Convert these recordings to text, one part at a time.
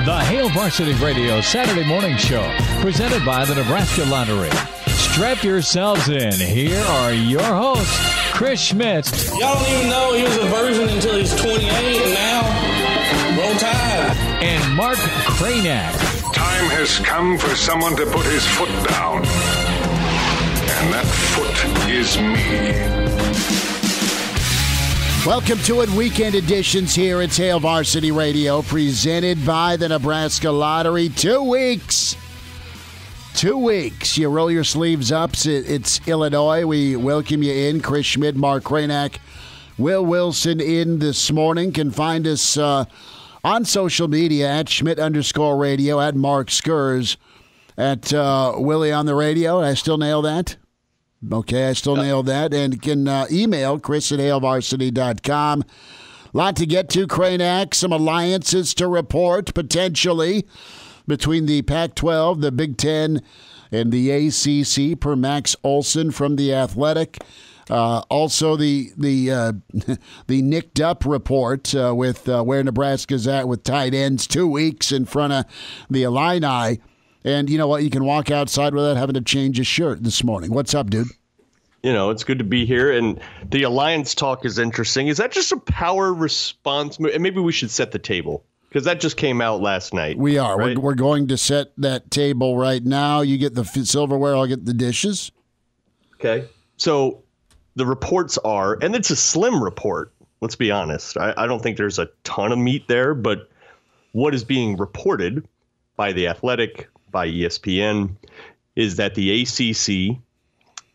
The Hail Varsity Radio Saturday Morning Show, presented by the Nebraska Lottery. Strap yourselves in. Here are your hosts, Chris Schmidt. Y'all don't even know he was a virgin until he's 28, and now, roll tide. And Mark Kraynak. Time has come for someone to put his foot down. And that foot is me. Welcome to it, weekend editions here at Hail Varsity Radio, presented by the Nebraska Lottery. 2 weeks. 2 weeks. You roll your sleeves up. It's Illinois. We welcome you in. Chris Schmidt, Mark Kraynak, Will Wilson in this morning. Can find us on social media at Schmidt_radio, at Mark Skurs, at Willie on the radio. I still nail that? Okay, I still nailed that. And you can email chris@hailvarsity.com. Lot to get to, Kraynak. Some alliances to report, potentially, between the Pac-12, the Big Ten, and the ACC, per Max Olson from The Athletic. Also, the nicked up report with where Nebraska's at with tight ends, 2 weeks in front of the Illini. And you know what? You can walk outside without having to change your shirt this morning. What's up, dude? You know, it's good to be here. And the alliance talk is interesting. Is that just a power response? And maybe we should set the table, because that just came out last night. We are. Right? We're going to set that table right now. You get the silverware, I'll get the dishes. Okay. So the reports are, and it's a slim report, let's be honest. I don't think there's a ton of meat there, but what is being reported by The Athletic, by ESPN, is that the ACC,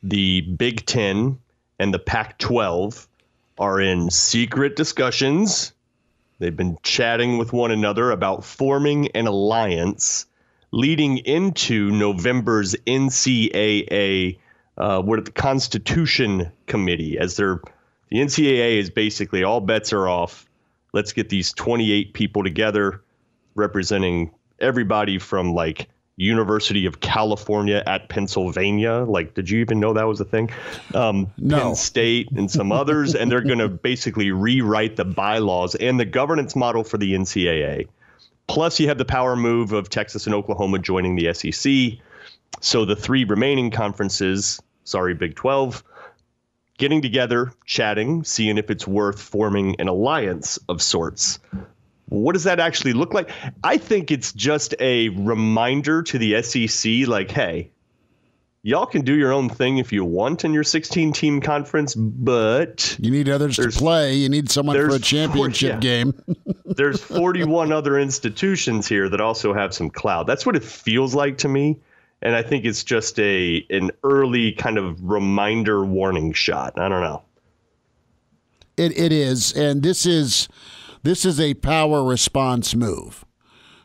the Big Ten, and the Pac-12 are in secret discussions. They've been chatting with one another about forming an alliance leading into November's NCAA, the Constitution Committee. The NCAA is basically all bets are off. Let's get these 28 people together representing everybody from like University of California at Pennsylvania. Like, did you even know that was a thing? No. Penn State and some others. And they're going to basically rewrite the bylaws and the governance model for the NCAA. Plus, you have the power move of Texas and Oklahoma joining the SEC. So the three remaining conferences, Big 12, getting together, chatting, seeing if it's worth forming an alliance of sorts. What does that actually look like? I think it's just a reminder to the SEC, like, hey, y'all can do your own thing if you want in your 16-team conference, but you need others to play. You need someone for a championship game. There's 41 other institutions here that also have some clout. That's what it feels like to me. And I think it's just an early kind of reminder warning shot. I don't know. It is. And this is a power response move.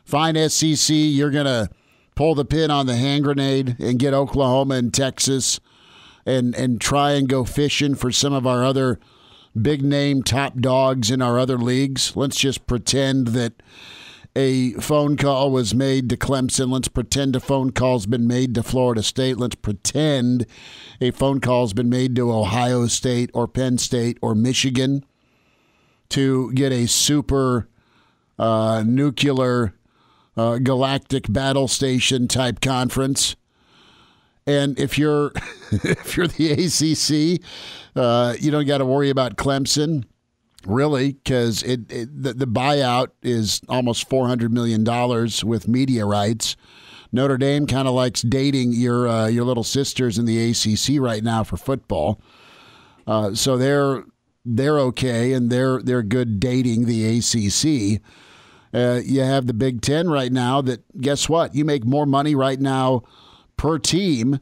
Fine, SEC, you're going to pull the pin on the hand grenade and get Oklahoma and Texas and try and go fishing for some of our other big-name top dogs in our other leagues. Let's just pretend that a phone call was made to Clemson. Let's pretend a phone call's been made to Florida State. Let's pretend a phone call's been made to Ohio State or Penn State or Michigan to get a super nuclear galactic battle station type conference. And if you're the ACC, you don't got to worry about Clemson, really, because the buyout is almost $400 million with media rights. Notre Dame kind of likes dating your little sisters in the ACC right now for football, so they're okay and they're good dating the ACC. You have the Big Ten right now that, guess what? You make more money right now per team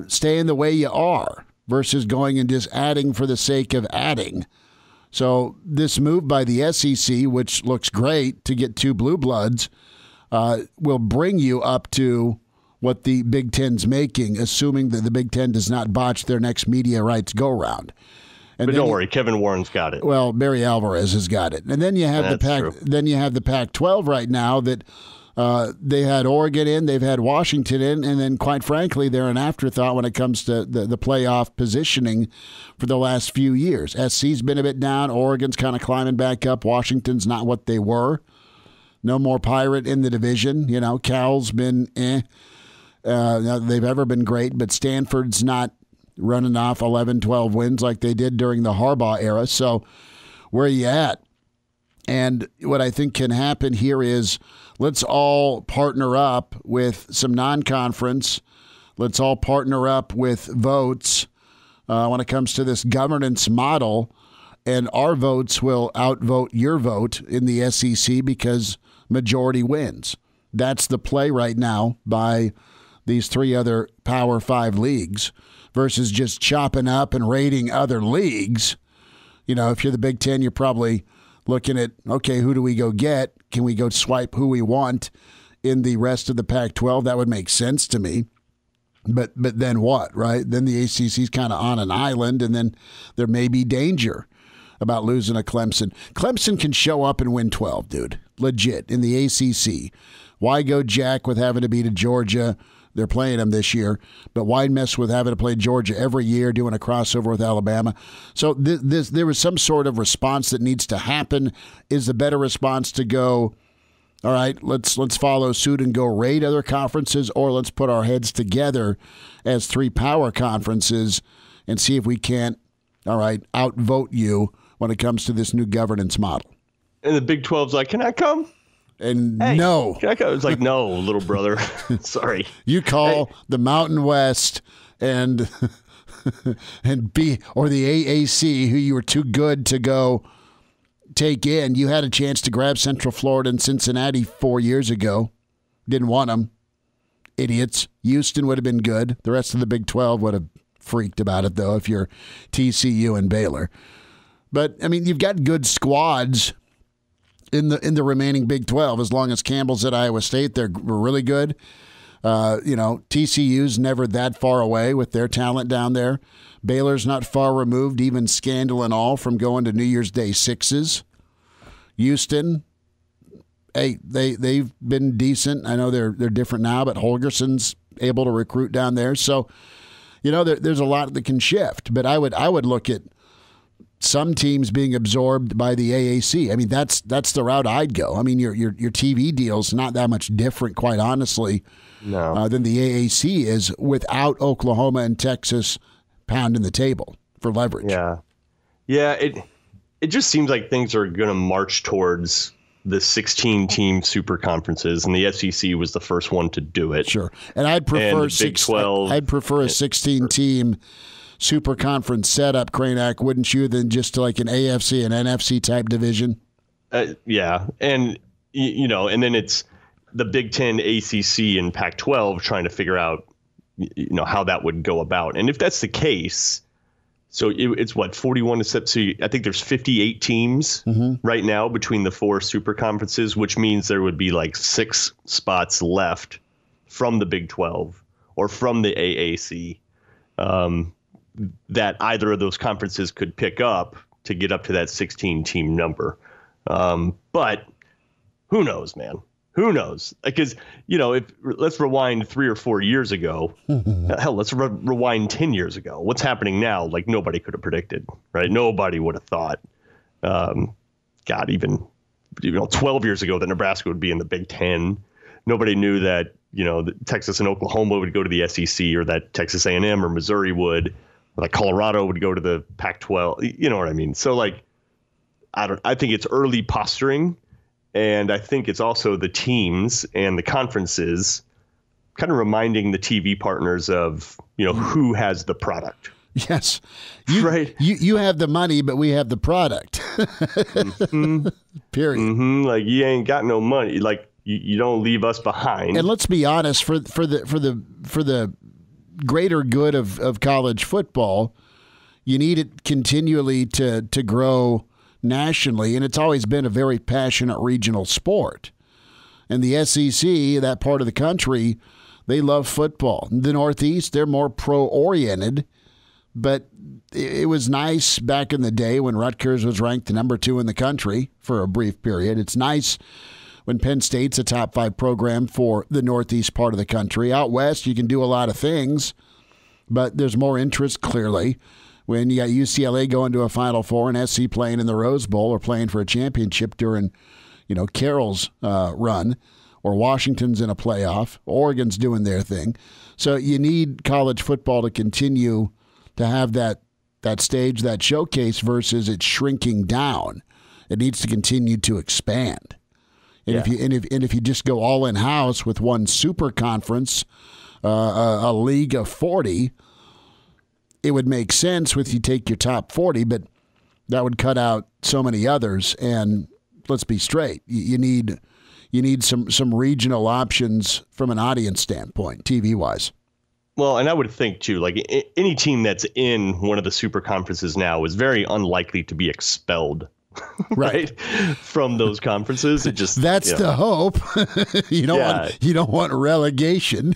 staying the way you are versus going and just adding for the sake of adding. So this move by the SEC, which looks great to get two blue bloods, will bring you up to what the Big Ten's making, assuming that the Big Ten does not botch their next media rights go-round. But don't worry, Kevin Warren's got it. Well, Barry Alvarez has got it. And then you have the Pac-12 right now that they had Oregon in, they've had Washington in, and then quite frankly, they're an afterthought when it comes to the playoff positioning for the last few years. SC's been a bit down, Oregon's kind of climbing back up, Washington's not what they were. No more Pirate in the division. You know, Cal's been they've ever been great, but Stanford's not running off 11, 12 wins like they did during the Harbaugh era. So where are you at? And what I think can happen here is let's all partner up with some non-conference. Let's all partner up with votes when it comes to this governance model. And our votes will outvote your vote in the SEC because majority wins. That's the play right now by these three other Power 5 leagues versus just chopping up and raiding other leagues. You know, if you're the Big Ten, you're probably looking at, okay, who do we go get? Can we go swipe who we want in the rest of the Pac-12? That would make sense to me. But then what, right? Then the ACC's kind of on an island, and then there may be danger about losing a Clemson. Clemson can show up and win 12, dude. Legit, in the ACC. Why go jack with having to beat a Georgia? They're playing them this year. But why mess with having to play Georgia every year, doing a crossover with Alabama? So there was some sort of response that needs to happen. Is the better response to go, all right, let's follow suit and go raid other conferences, or let's put our heads together as three power conferences and see if we can't, all right, outvote you when it comes to this new governance model? And the Big 12's like, can I come? And hey, no. Can I come? It's like, no, little brother. Sorry. You call the Mountain West and B or the AAC, who you were too good to go take in. You had a chance to grab Central Florida and Cincinnati 4 years ago. Didn't want them. Idiots. Houston would have been good. The rest of the Big 12 would have freaked about it, though, if you're TCU and Baylor. But, I mean, you've got good squads in the remaining Big 12. As long as Campbell's at Iowa State, they're really good. TCU's never that far away with their talent down there. Baylor's not far removed, even scandal and all, from going to New Year's Day sixes. Houston, hey, they've been decent. I know they're different now, but Holgerson's able to recruit down there. So, there's a lot that can shift. But I would look at some teams being absorbed by the AAC. I mean, that's the route I'd go. I mean, your TV deal's not that much different, quite honestly, than the AAC is, without Oklahoma and Texas pounding the table for leverage. Yeah. It just seems like things are going to march towards the 16-team super conferences, and the SEC was the first one to do it. Sure, and I'd prefer I'd prefer a 16-team super conference setup, Kraynak, wouldn't you, than just like an AFC and NFC type division? Yeah, and and then it's the Big Ten, ACC, and Pac-12 trying to figure out how that would go about. And if that's the case, so it's what, 41 to 7. So I think there's 58 teams right now between the four super conferences, which means there would be like 6 spots left from the Big 12 or from the AAC that either of those conferences could pick up to get up to that 16-team number. But who knows, man? Who knows? Because, let's rewind 3 or 4 years ago. Hell, let's rewind 10 years ago. What's happening now? Like, nobody could have predicted, right? Nobody would have thought, even 12 years ago that Nebraska would be in the Big Ten. Nobody knew that, that Texas and Oklahoma would go to the SEC, or that Texas A&M or Missouri would, or that Colorado would go to the Pac-12. You know what I mean? So, like, I think it's early posturing. And I think it's also the teams and the conferences kind of reminding the TV partners of, who has the product. Yes. Right. You have the money, but we have the product. Period. Like, you ain't got no money. Like, you don't leave us behind. And let's be honest, for the greater good of college football, you need it continually to grow nationally, and it's always been a very passionate regional sport. And the SEC, that part of the country, they love football. The Northeast, they're more pro-oriented, but it was nice back in the day when Rutgers was ranked number 2 in the country for a brief period. It's nice when Penn State's a top 5 program for the Northeast part of the country. Out West, you can do a lot of things, but there's more interest, clearly, when you got UCLA going to a Final Four and SC playing in the Rose Bowl or playing for a championship during, Carroll's run, or Washington's in a playoff. Oregon's doing their thing. So you need college football to continue to have that stage, that showcase, versus it shrinking down. It needs to continue to expand. And if you just go all in house with one super conference, a league of 40, it would make sense with you take your top 40, but that would cut out so many others. And let's be straight, you need some regional options from an audience standpoint, TV wise. Well, and I would think too, like any team that's in one of the super conferences now is very unlikely to be expelled. Right, from those conferences. It just that's the hope. You don't want relegation.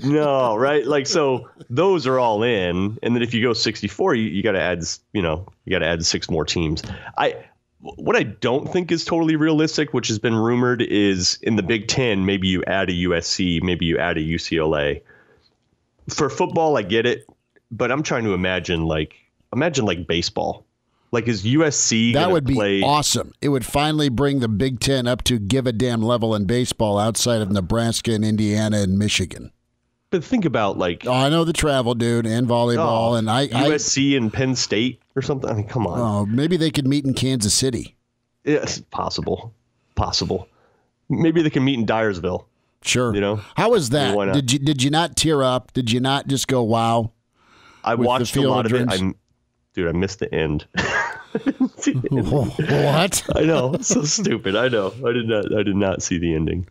No, right? Like, so those are all in, and then if you go 64, you got to add 6 more teams. What I don't think is totally realistic, which has been rumored, is in the Big Ten, maybe you add a USC, maybe you add a UCLA. For football, I get it, but I'm trying to imagine baseball. Like, is USC that would play? Be awesome. It would finally bring the Big Ten up to give a damn level in baseball outside of Nebraska and Indiana and Michigan. But think about I know the travel, dude, and volleyball, and USC and Penn State or something. I mean, come on. Oh, maybe they could meet in Kansas City. It's possible. Maybe they can meet in Dyersville. Sure. How was that? I mean, Did you not tear up? Did you not just go wow? I watched a lot of it. I missed the end. What? I know, it's so stupid. I know. I did not see the ending.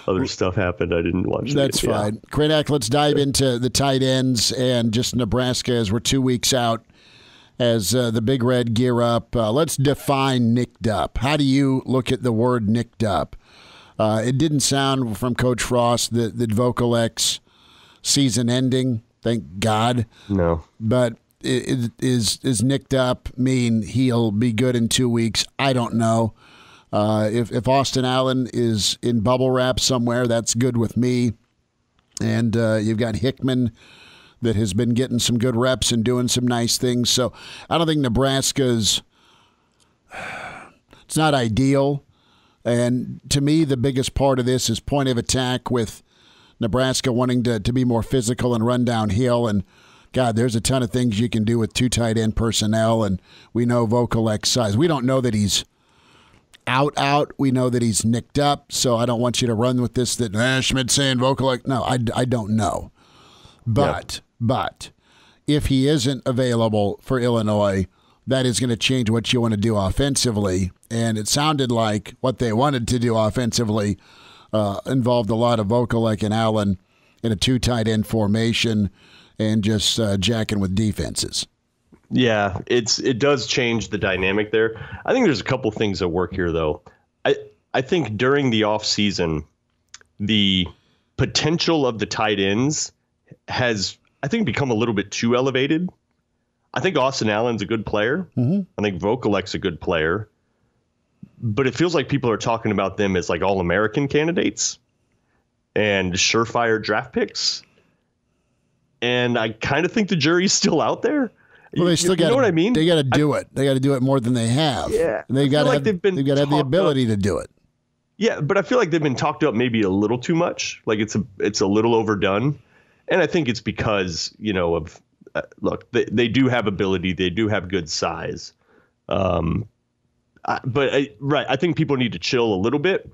Other stuff happened. I didn't watch. That's fine. Yeah. Kraynak, let's dive into the tight ends and just Nebraska as we're 2 weeks out as the Big Red gear up. Let's define nicked up. How do you look at the word nicked up? It didn't sound from Coach Frost that Vogel X season ending. Thank God. No. But is nicked up mean he'll be good in 2 weeks? I don't know. If Austin Allen is in bubble wrap somewhere, that's good with me. And you've got Hickman that has been getting some good reps and doing some nice things. So I don't think Nebraska's it's not ideal. And to me, the biggest part of this is point of attack with Nebraska wanting to be more physical and run downhill. And God, there's a ton of things you can do with 2 tight end personnel, and we know Vogel X size. We don't know that he's out. We know that he's nicked up, so I don't want you to run with this that Schmidt saying Vogel X. No, I don't know. But if he isn't available for Illinois, that is going to change what you want to do offensively. And it sounded like what they wanted to do offensively involved a lot of Vogel X and Allen in a 2 tight end formation, and just jacking with defenses. Yeah, it does change the dynamic there. I think there's a couple things at work here, though. I think during the offseason, the potential of the tight ends has, I think, become a little bit too elevated. I think Austin Allen's a good player. Mm-hmm. I think Vogel X a good player. But it feels like people are talking about them as like All-American candidates and surefire draft picks. And I kind of think the jury's still out there. Well, they still got. You know what I mean? They got to do it. They got to do it more than they have. Yeah, and they've got to have the ability to do it. Yeah, but I feel like they've been talked up maybe a little too much. Like it's a little overdone, and I think it's because of look, they do have ability, they do have good size, I think people need to chill a little bit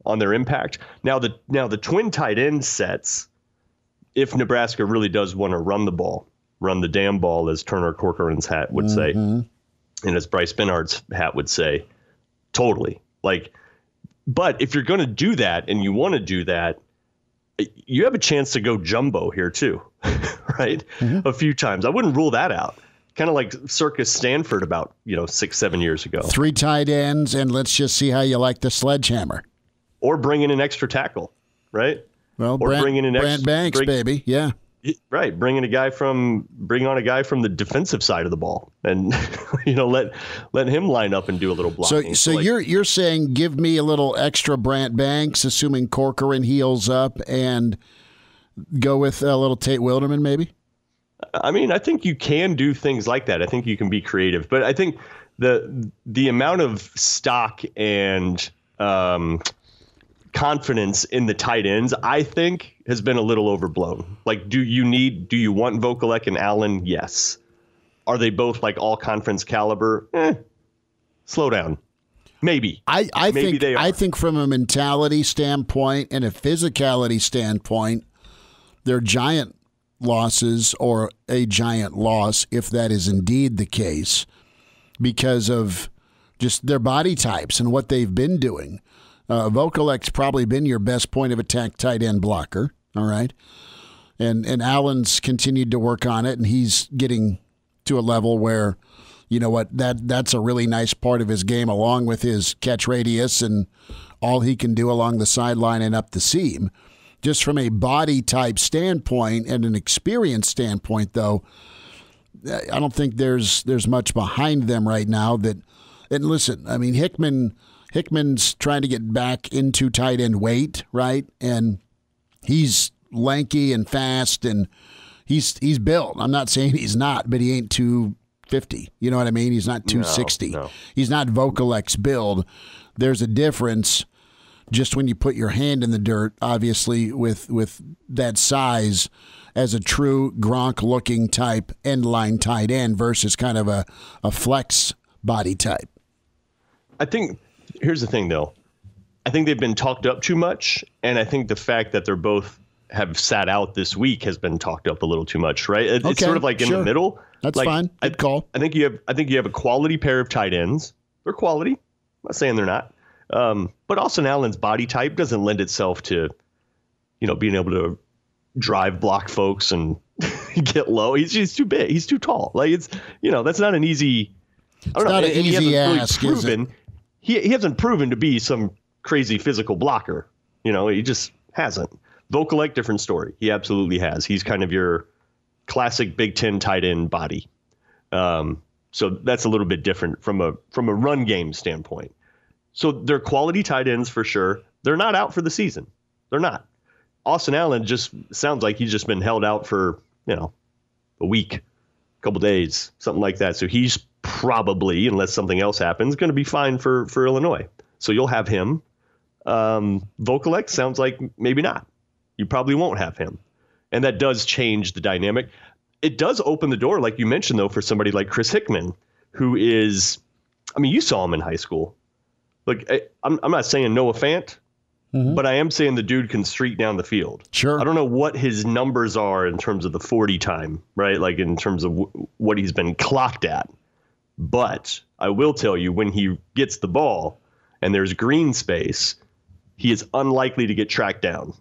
on their impact. Now the twin tight end sets. If Nebraska really does want to run the damn ball, as Turner Corcoran's hat would say, and as Bryce Benard's hat would say, totally. But if you're going to do that and you want to do that, you have a chance to go jumbo here too, right? Mm-hmm. A few times. I wouldn't rule that out. Kind of like Circus Stanford about 6-7 years ago. 3 tight ends, and let's just see how you like the sledgehammer. Or bring in an extra tackle, right? Well, Brant Banks, baby, yeah, right. Bring on a guy from the defensive side of the ball, and let him line up and do a little blocking. So you're saying give me a little extra Brant Banks, assuming Corcoran heals up, and go with a little Tate Wilderman, maybe. I mean, I think you can do things like that. I think you can be creative, but I think the amount of stock and confidence in the tight ends, I think, has been a little overblown. Like, do you want Vogelek and Allen? Yes. Are they both like all conference caliber? Slow down. Maybe. I think from a mentality standpoint and a physicality standpoint, they're giant losses, or a giant loss, if that is indeed the case, because of just their body types and what they've been doing. Vogelek's probably been your best point of attack tight end blocker, all right? And Allen's continued to work on it, and he's getting to a level where, you know what, that's a really nice part of his game, along with his catch radius and all he can do along the sideline and up the seam. Just from a body type standpoint and an experience standpoint, though, I don't think there's much behind them right now. And listen, I mean, Hickman's trying to get back into tight end weight, right? And he's lanky and fast, and he's built. I'm not saying he's not, but he ain't 250. You know what I mean? He's not 260. No. He's not Vogelek's build. There's a difference just when you put your hand in the dirt, obviously, with that size as a true Gronk-looking type end line tight end versus kind of a flex body type. I think here's the thing, though. I think they've been talked up too much, and I think the fact that they're both have sat out this week has been talked up a little too much, right? It's sort of like in the middle. That's like, fine. Good call. I think you have a quality pair of tight ends. They're quality. I'm not saying they're not. But Austin Allen's body type doesn't lend itself to, being able to drive block folks and get low. He's too big. He's too tall. Like that's not an easy. I don't know. Not an easy ask, is it? He hasn't proven to be some crazy physical blocker. He just hasn't. Vogelek, different story. He absolutely has. He's kind of your classic Big Ten tight end body. So that's a little bit different from a run game standpoint. So they're quality tight ends for sure. They're not out for the season. They're not. Austin Allen just sounds like he's just been held out for, a week, a couple days, something like that. So he's probably, unless something else happens, going to be fine for Illinois. So you'll have him. Vogelek sounds like maybe not. You probably won't have him. And that does change the dynamic. It does open the door, like you mentioned, though, for somebody like Chris Hickman, who is, you saw him in high school. Look, I'm not saying Noah Fant, but I am saying the dude can streak down the field. Sure. I don't know what his numbers are in terms of the 40 time, right? Like in terms of what he's been clocked at. But I will tell you, when he gets the ball and there's green space, he is unlikely to get tracked down.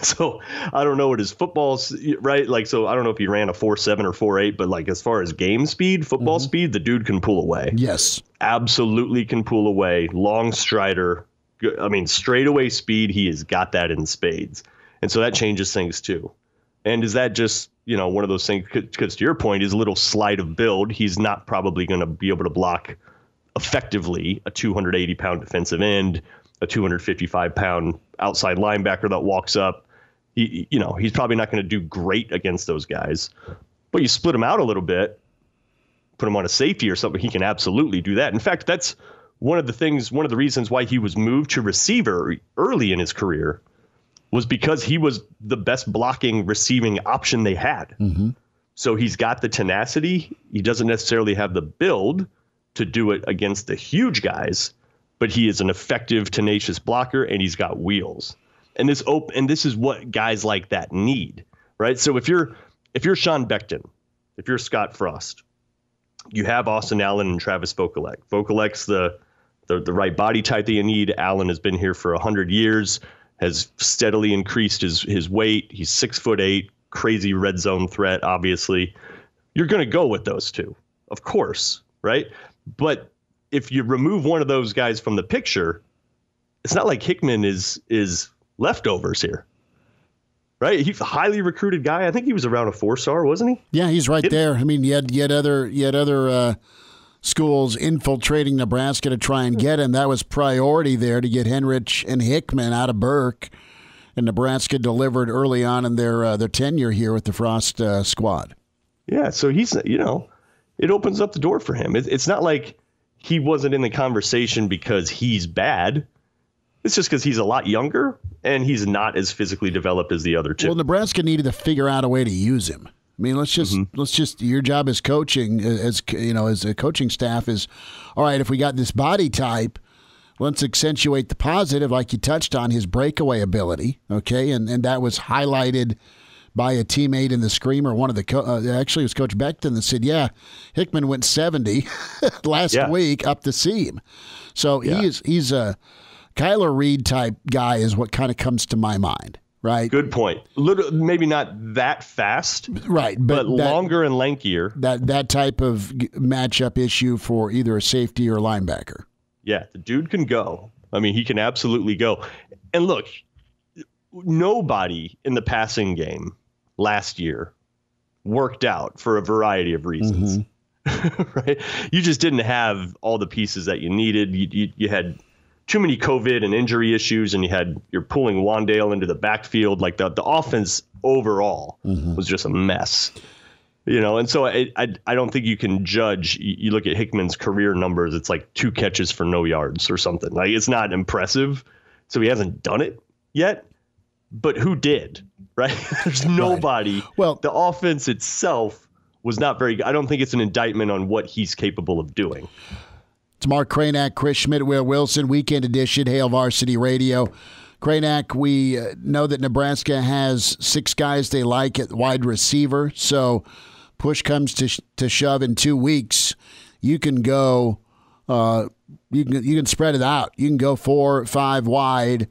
So I don't know what his football's, right? Like, so I don't know if he ran a 4.7 or 4.8, but like as far as game speed, football speed, the dude can pull away. Yes. Absolutely can pull away. Long strider. Straightaway speed, he has got that in spades. And so that changes things too. And is that just, one of those things, because to your point, his little sleight of build, he's not probably going to be able to block effectively a 280-pound defensive end, a 255-pound outside linebacker that walks up. He's probably not going to do great against those guys. But you split him out a little bit, put him on a safety or something, he can absolutely do that. In fact, that's one of the reasons why he was moved to receiver early in his career was because he was the best blocking receiving option they had. So he's got the tenacity. He doesn't necessarily have the build to do it against the huge guys, but he is an effective, tenacious blocker, and he's got wheels. And this is what guys like that need, right? So if you're Sean Becton, if you're Scott Frost, you have Austin Allen and Travis Vogelek. Vogelek's the right body type that you need. Allen has been here for 100 years, has steadily increased his weight. He's 6'8", crazy red zone threat, obviously. You're going to go with those two, of course, right? But if you remove one of those guys from the picture, it's not like Hickman is leftovers here, right? He's a highly recruited guy. I think he was around a 4-star, wasn't he? Yeah, he's right there. You had other schools infiltrating Nebraska to try and get him. That was priority there to get Henrich and Hickman out of Burke, and Nebraska delivered early on in their tenure here with the Frost squad. Yeah, so he's it opens up the door for him. It's not like he wasn't in the conversation because he's bad. It's just because he's a lot younger and he's not as physically developed as the other two. Well, Nebraska needed to figure out a way to use him. I mean, let's just your job as coaching, as a coaching staff is, all right, if we got this body type, let's accentuate the positive, like you touched on, his breakaway ability, okay? And that was highlighted by a teammate in the Screamer. One of the actually it was Coach Beckton that said, yeah, Hickman went 70 last week up the seam. So he's a Kyler Reed type guy is what kind of comes to my mind. Right. Good point. Maybe not that fast. Right. But longer and lankier. That type of matchup issue for either a safety or a linebacker. Yeah, the dude can go. I mean, he can absolutely go. And look, nobody in the passing game last year worked out for a variety of reasons. Right? You just didn't have all the pieces that you needed. You had too many COVID and injury issues, and you're pulling Wandale into the backfield. Like the offense overall was just a mess, and so I don't think you can judge. You look at Hickman's career numbers, it's like 2 catches for no yards or something. Like, it's not impressive. So he hasn't done it yet, but who did, right? There's nobody. Right. Well, the offense itself was not very good. I don't think it's an indictment on what he's capable of doing. It's Mark Kraynak, Chris Schmidt, Will Wilson, Weekend Edition, Hail Varsity Radio. Kraynak, we know that Nebraska has 6 guys they like at wide receiver, so push comes to shove in 2 weeks. You can go, you can spread it out. You can go 4, 5 wide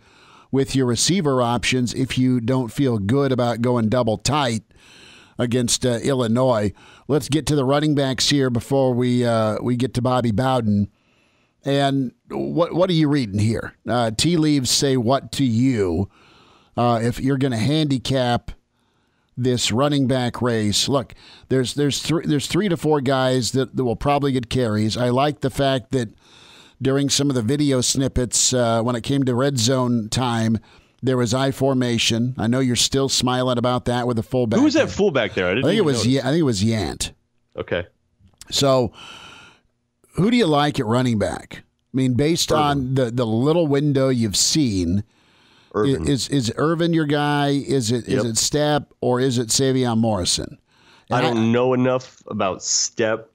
with your receiver options if you don't feel good about going double tight against Illinois. Let's get to the running backs here before we get to Bobby Bowden. And what are you reading here? Tea leaves say what to you if you're going to handicap this running back race? Look, there's 3 to 4 guys that will probably get carries. I like the fact that during some of the video snippets when it came to red zone time, there was I formation. I know you're still smiling about that with the fullback. Who was that fullback there? I think it was Yant. Okay. So, who do you like at running back? I mean, based on the little window you've seen, is Irvin your guy? Is it Stepp or is it Savion Morrison? I don't know enough about Stepp.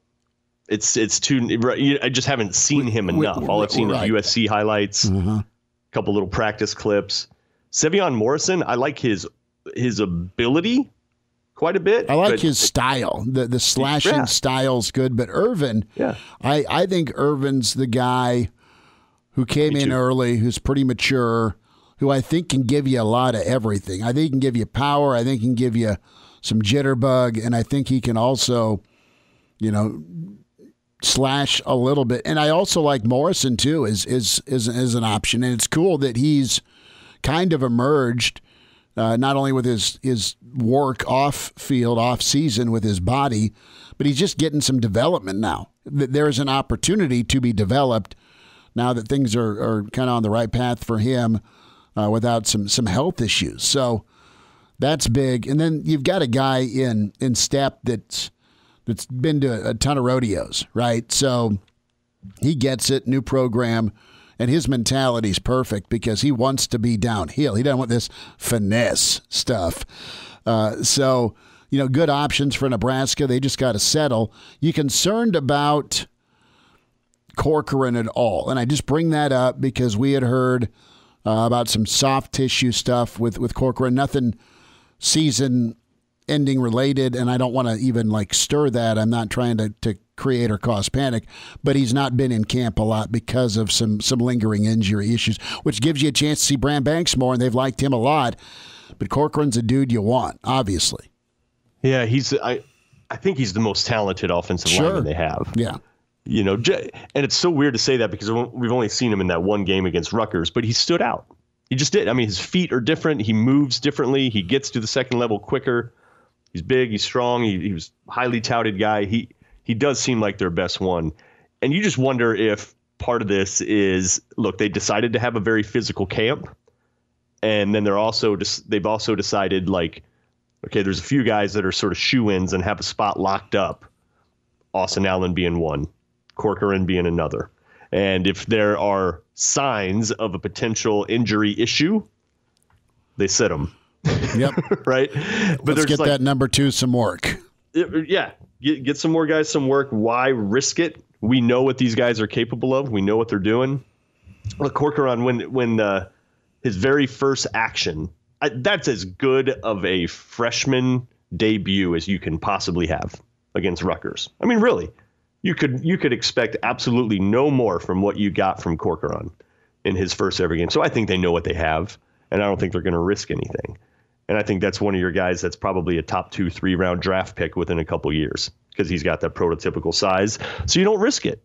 It's too. I just haven't seen him enough. All I've seen is USC highlights, a couple little practice clips. Savion Morrison, I like his ability quite a bit. I like his style. The slashing style's good, but Irvin, I think Irvin's the guy who came in early, who's pretty mature, who I think can give you a lot of everything. I think he can give you power. I think he can give you some jitterbug, and I think he can also, slash a little bit. And I also like Morrison too as an option. And it's cool that he's kind of emerged. Not only with his work off field, off season with his body, but he's just getting some development now. There's an opportunity to be developed now that things are kind of on the right path for him without some health issues. So that's big. And then you've got a guy in Stepp that's been to a ton of rodeos, right? So he gets it, new program. And his mentality is perfect because he wants to be downhill. He doesn't want this finesse stuff. So, good options for Nebraska. They just got to settle. You concerned about Corcoran at all? And I just bring that up because we had heard about some soft tissue stuff with Corcoran. Nothing season-ending related, and I don't want to even stir that. I'm not trying to create or cause panic, but he's not been in camp a lot because of some lingering injury issues, which gives you a chance to see Bram Banks more, and they've liked him a lot. But Corcoran's a dude you want, obviously. Yeah, I think he's the most talented offensive lineman they have. Yeah. And it's so weird to say that because we've only seen him in that one game against Rutgers, but he stood out. He just did. I mean, his feet are different. He moves differently. He gets to the second level quicker. He's big. He's strong. He was a highly touted guy. He does seem like their best one. And you just wonder if part of this is, look, they decided to have a very physical camp. And then they've also decided, okay, there's a few guys that are sort of shoe-ins and have a spot locked up. Austin Allen being one, Corcoran being another. And if there are signs of a potential injury issue, they sit him. Yep. Right? But let's get that number 2 some work. Yeah. Get some more guys some work. Why risk it? We know what these guys are capable of. We know what they're doing. Look, Corcoran, when his very first action, that's as good of a freshman debut as you can possibly have against Rutgers. I mean, really, you could expect absolutely no more from what you got from Corcoran in his first ever game. So I think they know what they have, and I don't think they're going to risk anything. And I think that's one of your guys that's probably a top 2-3 round draft pick within a couple years because he's got that prototypical size. So you don't risk it.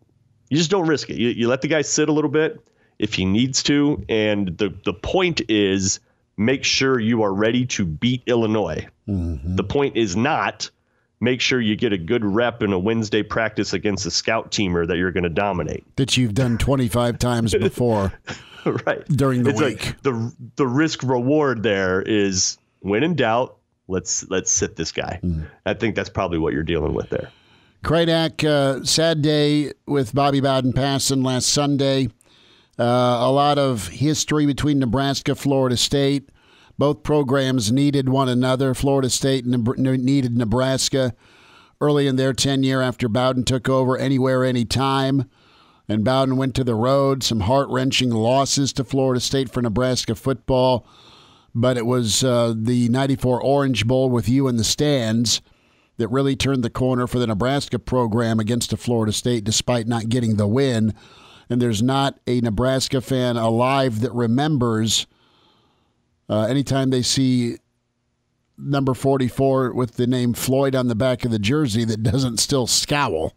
You just don't risk it. You let the guy sit a little bit if he needs to. And the point is make sure you are ready to beat Illinois. Mm-hmm. The point is not make sure you get a good rep in a Wednesday practice against a scout teamer that you're going to dominate. That you've done 25 times before. Right. During the week. Like the risk reward there is when in doubt, let's sit this guy. Mm. I think that's probably what you're dealing with there. Kraynak, sad day with Bobby Bowden passing last Sunday. A lot of history between Nebraska, Florida State. Both programs needed one another. Florida State needed Nebraska early in their tenure after Bowden took over anywhere, anytime. And Bowden went to the road. Some heart-wrenching losses to Florida State for Nebraska football. But it was the 94 Orange Bowl with you in the stands that really turned the corner for the Nebraska program against Florida State despite not getting the win. And there's not a Nebraska fan alive that remembers anytime they see number 44 with the name Floyd on the back of the jersey that doesn't still scowl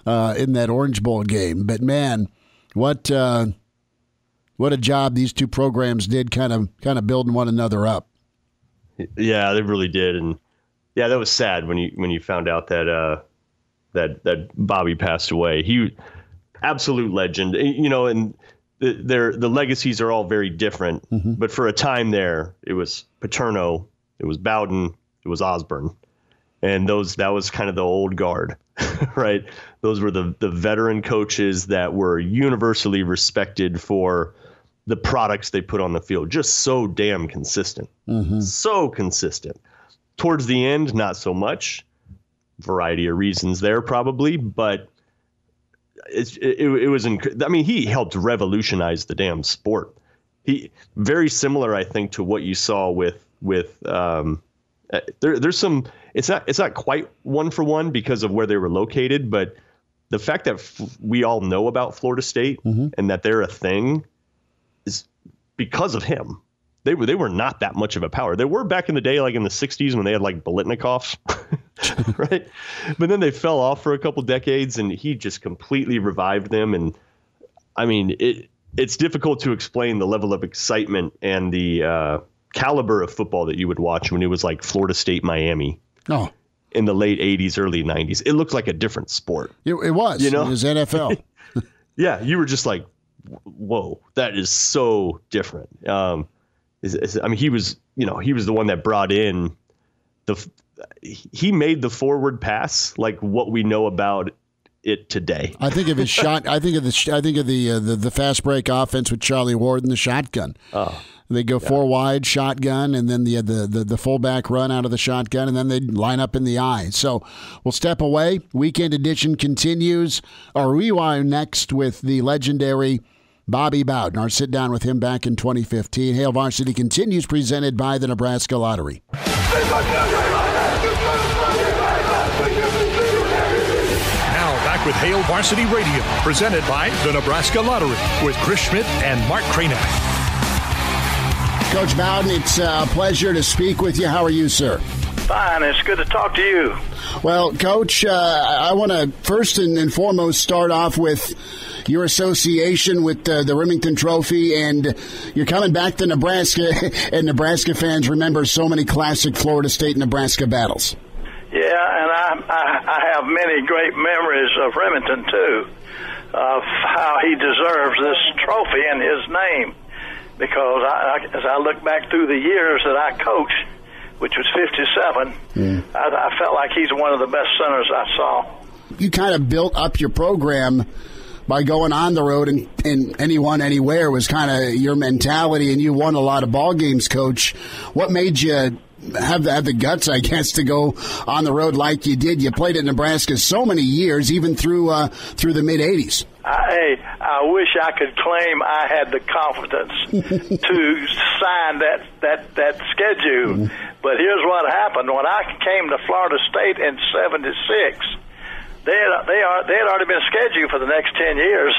in that Orange Bowl game. But, man, what a job these two programs did kind of building one another up. Yeah, they really did. And, yeah, that was sad when you found out that that Bobby passed away. He absolute legend, and the legacies are all very different. Mm-hmm. But for a time there, it was Paterno, it was Bowden, it was Osborne, and that was kind of the old guard, right? Those were the veteran coaches that were universally respected for the products they put on the field. Just so damn consistent, so consistent. Towards the end, not so much. Variety of reasons there, probably, but. It was. I mean, he helped revolutionize the damn sport. He very similar, I think, to what you saw with. There's some. It's not quite one for one because of where they were located, but the fact that we all know about Florida State and that they're a thing is because of him. They were not that much of a power. They were back in the day, like in the 60s when they had like Bolitnikovs, right? But then they fell off for a couple decades and he just completely revived them. And I mean, it's difficult to explain the level of excitement and the caliber of football that you would watch when it was like Florida State, Miami in the late 80s, early 90s. It looked like a different sport. It was. It was NFL. Yeah, you were just like, whoa, that is so different. I mean, he was the one that brought in he made the forward pass like what we know about it today. I think of his shot. I think of the fast break offense with Charlie Ward and the shotgun. Oh, they go four wide shotgun, and then the fullback run out of the shotgun, and then they line up in the eye. So we'll step away. Weekend edition continues. Our rewind next with the legendary Bobby Bowden. Our sit down with him back in 2015. Hail Varsity continues, presented by the Nebraska Lottery. Now back with Hail Varsity Radio, presented by the Nebraska Lottery with Chris Schmidt and Mark Kraynak. Coach Bowden, it's a pleasure to speak with you. How are you, sir? Fine. It's good to talk to you. Well, Coach, I want to first and foremost start off with your association with the Remington Trophy, and you're coming back to Nebraska, and Nebraska fans remember so many classic Florida State-Nebraska battles. Yeah, and I have many great memories of Remington, too, of how he deserves this trophy in his name, because as I look back through the years that I coached, which was 57, I felt like he's one of the best centers I saw. You kind of built up your program by going on the road and anyone, anywhere was kind of your mentality, and you won a lot of ball games, Coach. What made you have the guts, I guess, to go on the road like you did? You played at Nebraska so many years, even through the mid-'80s. I wish I could claim I had the confidence to sign that schedule. But here's what happened. When I came to Florida State in '76, they had already been scheduled for the next 10 years.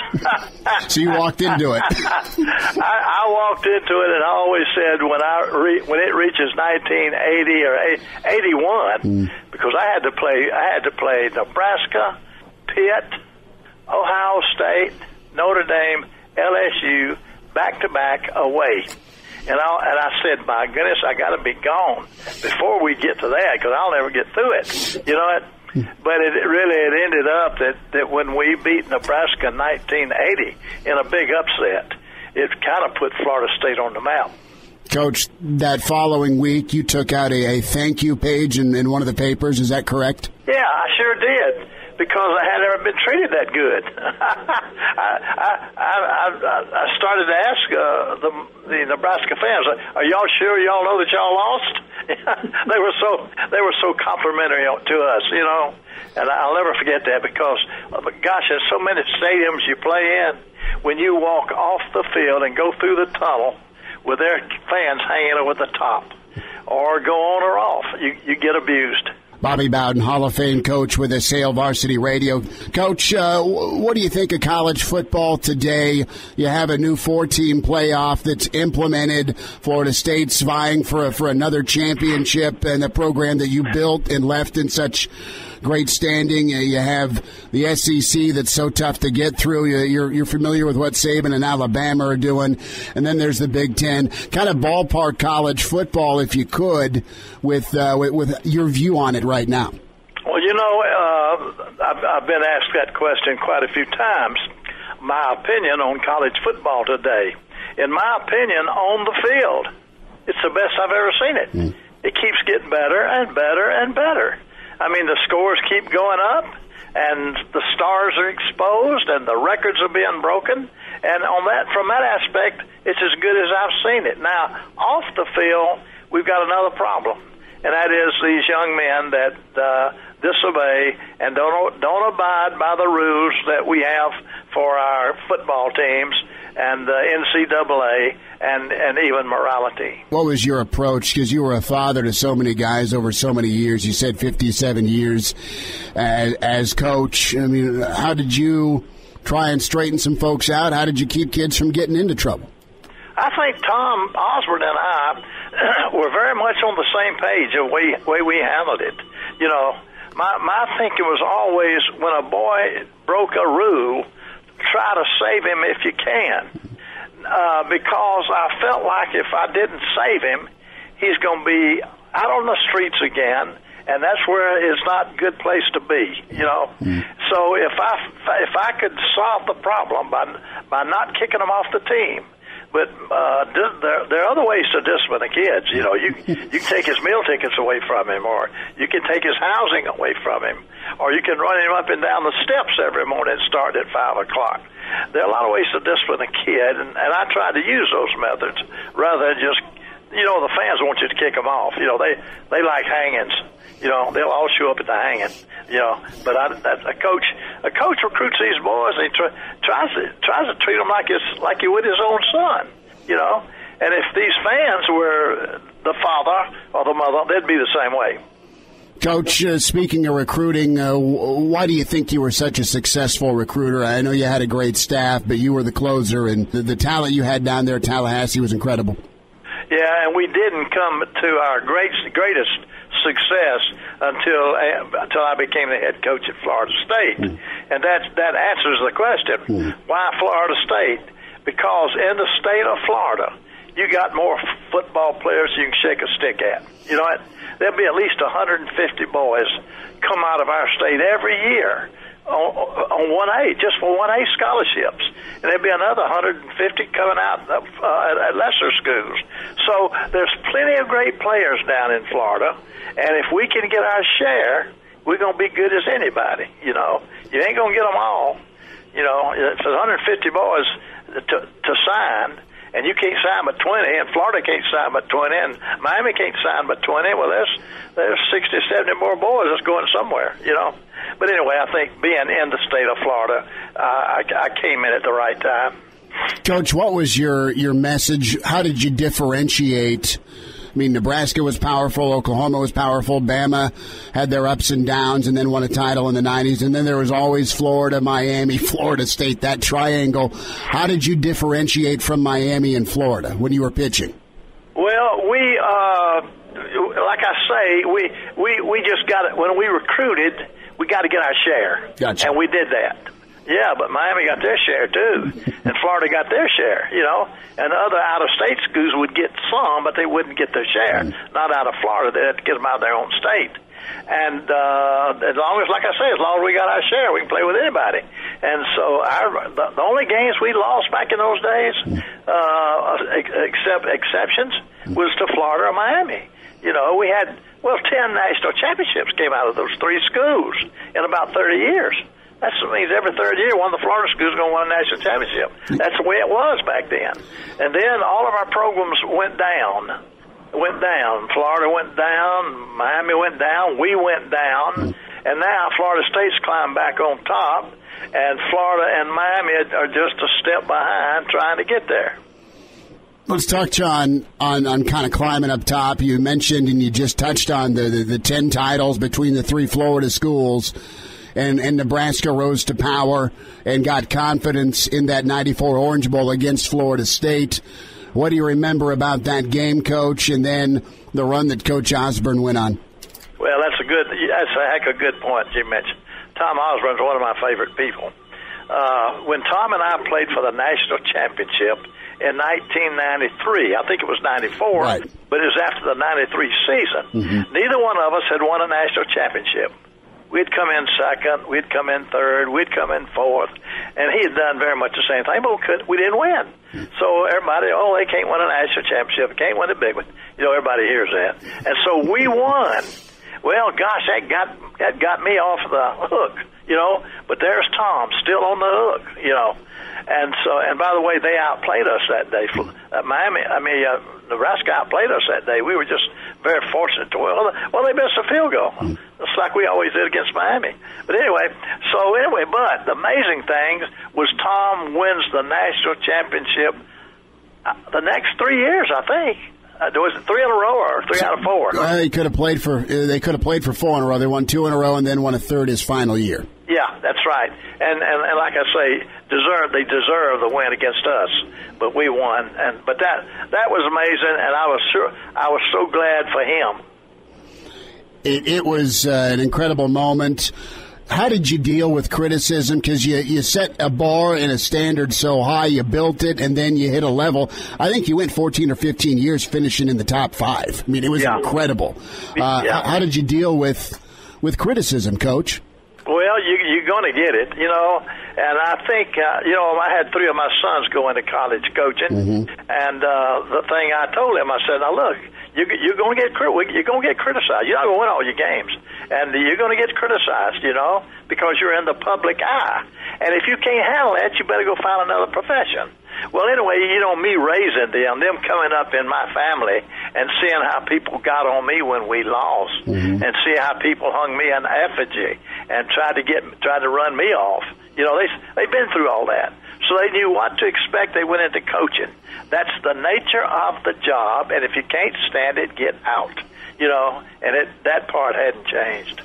So you walked into it. I walked into it, and I always said when it reaches 1980 or 81, because I had to play Nebraska, Pitt, Ohio State, Notre Dame, LSU, back-to-back away. And I said, my goodness, I got to be gone before we get to that, because I'll never get through it. You know what? But it ended up that when we beat Nebraska in 1980 in a big upset, it kind of put Florida State on the map. Coach, that following week you took out a thank you page in one of the papers. Is that correct? Yeah, I sure did, because I had never been treated that good. I started to ask the Nebraska fans, "Are y'all sure y'all know that y'all lost?" they were so complimentary to us, you know, and I'll never forget that, because gosh, there's so many stadiums you play in. When you walk off the field and go through the tunnel with their fans hanging over the top, or go on or off, you get abused. Bobby Bowden, Hall of Fame coach with us, Hail Varsity Radio. Coach, what do you think of college football today? You have a new 4-team playoff that's implemented. Florida State's vying for another championship, and a program that you built and left in such great standing. You have the SEC that's so tough to get through. You're familiar with what Saban and Alabama are doing. And then there's the Big Ten. Kind of ballpark college football, if you could, with your view on it right now. Well, you know, I've been asked that question quite a few times. My opinion on college football today. In my opinion, on the field, it's the best I've ever seen it. It keeps getting better and better and better. I mean, the scores keep going up, and the stars are exposed, and the records are being broken. And from that aspect, it's as good as I've seen it. Now, off the field, we've got another problem, and that is these young men that disobey and don't abide by the rules that we have for our football teams and the NCAA and even morality. What was your approach? Because you were a father to so many guys over so many years. You said 57 years as coach. I mean, how did you try and straighten some folks out? How did you keep kids from getting into trouble? I think Tom Osborne and I were very much on the same page of the way we handled it. You know, my thinking was always, when a boy broke a rule, try to save him if you can. Because I felt like if I didn't save him, he's going to be out on the streets again, and that's where it's not a good place to be, you know. So if I could solve the problem by not kicking him off the team, but there are other ways to discipline the kids. You know, you can take his meal tickets away from him, or you can take his housing away from him, or you can run him up and down the steps every morning starting at 5 o'clock. There are a lot of ways to discipline a kid, and I tried to use those methods rather than just, you know, the fans want you to kick them off. You know, they like hangings. You know, they'll all show up at the hanging. You know, but a coach recruits these boys, and he tries to treat them like he would his own son. You know, and if these fans were the father or the mother, they'd be the same way. Coach, speaking of recruiting, why do you think you were such a successful recruiter? I know you had a great staff, but you were the closer, and the talent you had down there at Tallahassee was incredible. Yeah, and we didn't come to our greatest success until I became the head coach at Florida State. And that answers the question. Why Florida State? Because in the state of Florida, you got more football players you can shake a stick at. You know what? There'll be at least 150 boys come out of our state every year on 1A, just for 1A scholarships. And there'll be another 150 coming out at lesser schools. So there's plenty of great players down in Florida, and if we can get our share, we're going to be good as anybody, you know. You ain't going to get them all. You know, it's 150 boys to sign, and you can't sign but 20, and Florida can't sign but 20, and Miami can't sign but 20. Well, there's 60, 70 more boys that's going somewhere, you know. But anyway, I think being in the state of Florida, I came in at the right time. Coach, what was your message? How did you differentiate? I mean, Nebraska was powerful, Oklahoma was powerful, Bama had their ups and downs and then won a title in the 90s, and then there was always Florida, Miami, Florida State, that triangle. How did you differentiate from Miami and Florida when you were pitching? Well, we, like I say, we just got it. When we recruited, we got to get our share. Gotcha. And we did that. Yeah, but Miami got their share, too. And Florida got their share, you know. And other out-of-state schools would get some, but they wouldn't get their share. Not out of Florida. They had to get them out of their own state. And as long as, like I say, as long as we got our share, we can play with anybody. And so the only games we lost back in those days, except exceptions, was to Florida or Miami. You know, we had, 10 national championships came out of those three schools in about 30 years. That means every third year, one of the Florida schools is going to win a national championship. That's the way it was back then. And then all of our programs went down. Florida went down. Miami went down. We went down. And now Florida State's climbed back on top. And Florida and Miami are just a step behind trying to get there. Let's touch on kind of climbing up top. You mentioned and you just touched on the 10 titles between the three Florida schools. And Nebraska rose to power and got confidence in that 94 Orange Bowl against Florida State. What do you remember about that game, Coach, and then the run that Coach Osborne went on? Well, that's a heck of a good point you mentioned. Tom Osborne's one of my favorite people. When Tom and I played for the national championship in 1993, I think it was 94, right. But it was after the 93 season. Neither one of us had won a national championship. We'd come in second, we'd come in third, we'd come in fourth, and he had done very much the same thing, but we didn't win. So everybody, they can't win a national championship, can't win a big one. You know, everybody hears that. And so we won. Well, gosh, that got me off the hook, you know, but there's Tom still on the hook, you know. And by the way, they outplayed us that day. Nebraska outplayed us that day. We were just very fortunate to win. Well, they missed a field goal. It's like we always did against Miami. But but the amazing thing was Tom wins the national championship the next 3 years, I think. Was it 3 in a row or 3 out of 4? They could have played for 4 in a row. They won 2 in a row and then won a third his final year. Yeah, that's right. And like I say, they deserve the win against us, but we won. But that was amazing, and I was so glad for him. It was an incredible moment. How did you deal with criticism? Because you set a bar and a standard so high, you built it, and then you hit a level. I think you went 14 or 15 years finishing in the top 5. I mean, it was incredible. How did you deal with criticism, Coach? Well, you're going to get it, you know. And I think, I had 3 of my sons go into college coaching, and the thing I told him, I said, now look, you're going to get criticized. You're not going to win all your games, and you're going to get criticized, you know, because you're in the public eye. And if you can't handle that, you better go find another profession. Well, anyway, me raising them coming up in my family and seeing how people got on me when we lost, and see how people hung me an effigy and tried to run me off. You know, they've been through all that. So they knew what to expect. They went into coaching. That's the nature of the job, and if you can't stand it, get out. You know, and that part hadn't changed.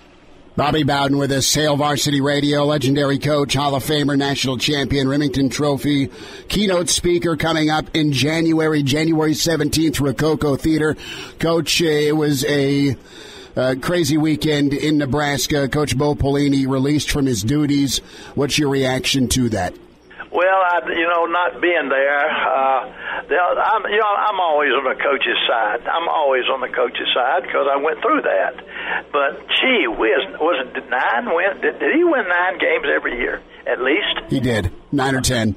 Bobby Bowden with us, Hail Varsity Radio, legendary coach, Hall of Famer, national champion, Remington Trophy, keynote speaker coming up in January 17th, Rococo Theater. Coach, it was a crazy weekend in Nebraska. Coach Bo Pelini released from his duties. What's your reaction to that? Well, not being there, I'm always on the coach's side. I'm always on the coach's side because I went through that. But gee whiz, was it 9 wins? Did he win 9 games every year at least? He did, 9 or 10.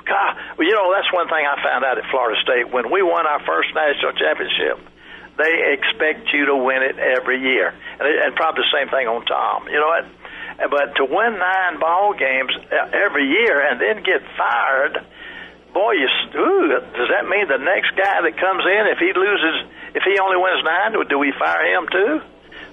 God, well, that's one thing I found out at Florida State. When we won our first national championship, they expect you to win it every year, and probably the same thing on Tom. You know what? But to win 9 ball games every year and then get fired, boy, does that mean the next guy that comes in, if he only wins 9, do we fire him too?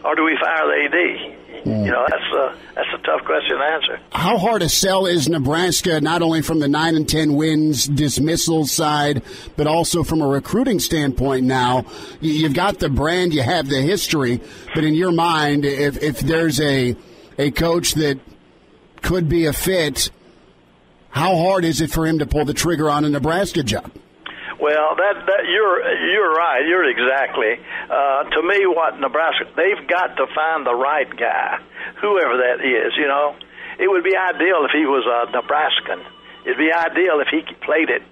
Or do we fire the AD? You know, that's a tough question to answer. How hard a sell is Nebraska, not only from the 9 and 10 wins dismissal side, but also from a recruiting standpoint now? You've got the brand, you have the history, but in your mind, if there's a coach that could be a fit, how hard is it for him to pull the trigger on a Nebraska job? Well, that you're right. You're exactly. To me, what Nebraska, they've got to find the right guy, whoever that is. You know, it would be ideal if he was a Nebraskan. It'd be ideal if he played at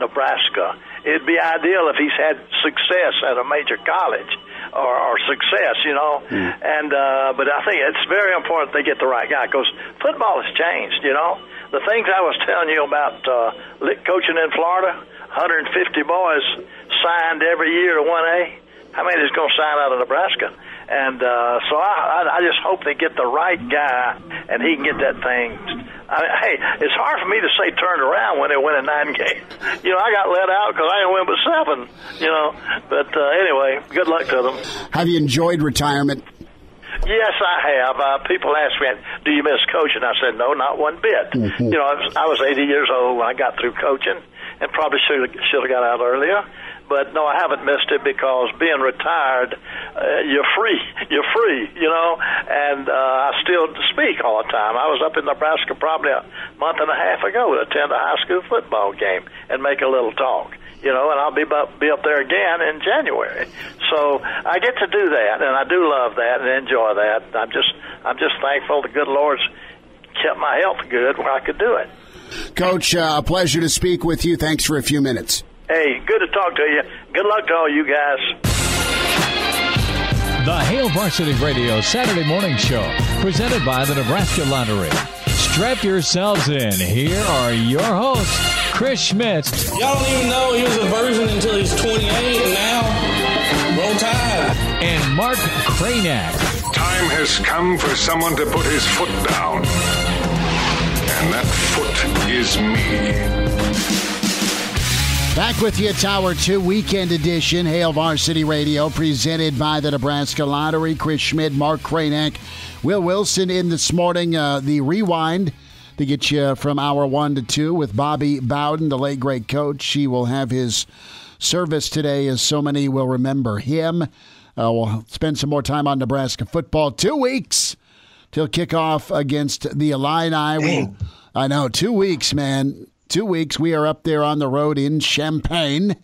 Nebraska. It'd be ideal if he's had success at a major college or success. You know, and but I think it's very important they get the right guy because football has changed. You know, the things I was telling you about coaching in Florida. 150 boys signed every year to 1A. How many is going to sign out of Nebraska? And so I just hope they get the right guy and he can get that thing. Hey, it's hard for me to say turned around when they win a 9 game. You know, I got let out because I didn't win but 7. You know, but anyway, good luck to them. Have you enjoyed retirement? Yes, I have. People ask me, do you miss coaching? I said, no, not one bit. You know, I was 80 years old when I got through coaching and probably should have got out earlier. But, no, I haven't missed it because being retired, you're free, you know, and I still speak all the time. I was up in Nebraska probably a month and a half ago to attend a high school football game and make a little talk. You know, and I'll be up there again in January. So I get to do that, and I do love that and enjoy that. I'm just thankful the good Lord's kept my health good where I could do it. Coach, pleasure to speak with you. Thanks for a few minutes. Hey, good to talk to you. Good luck to all you guys. The Hail Varsity Radio Saturday Morning Show, presented by the Nebraska Lottery. Strap yourselves in. Here are your hosts, Chris Schmidt. Y'all don't even know he was a virgin until he's 28, and now, roll tide. And Mark Kraynak. Time has come for someone to put his foot down. And that foot is me. Back with you, Tower 2 Weekend Edition, Hail Varsity Radio, presented by the Nebraska Lottery. Chris Schmidt, Mark Kraynak, Will Wilson in this morning. The rewind to get you from hour 1 to 2 with Bobby Bowden, the late great coach. He will have his service today, as so many will remember him. We'll spend some more time on Nebraska football. 2 weeks till kickoff against the Illini. I know, 2 weeks, man. 2 weeks. We are up there on the road in Champaign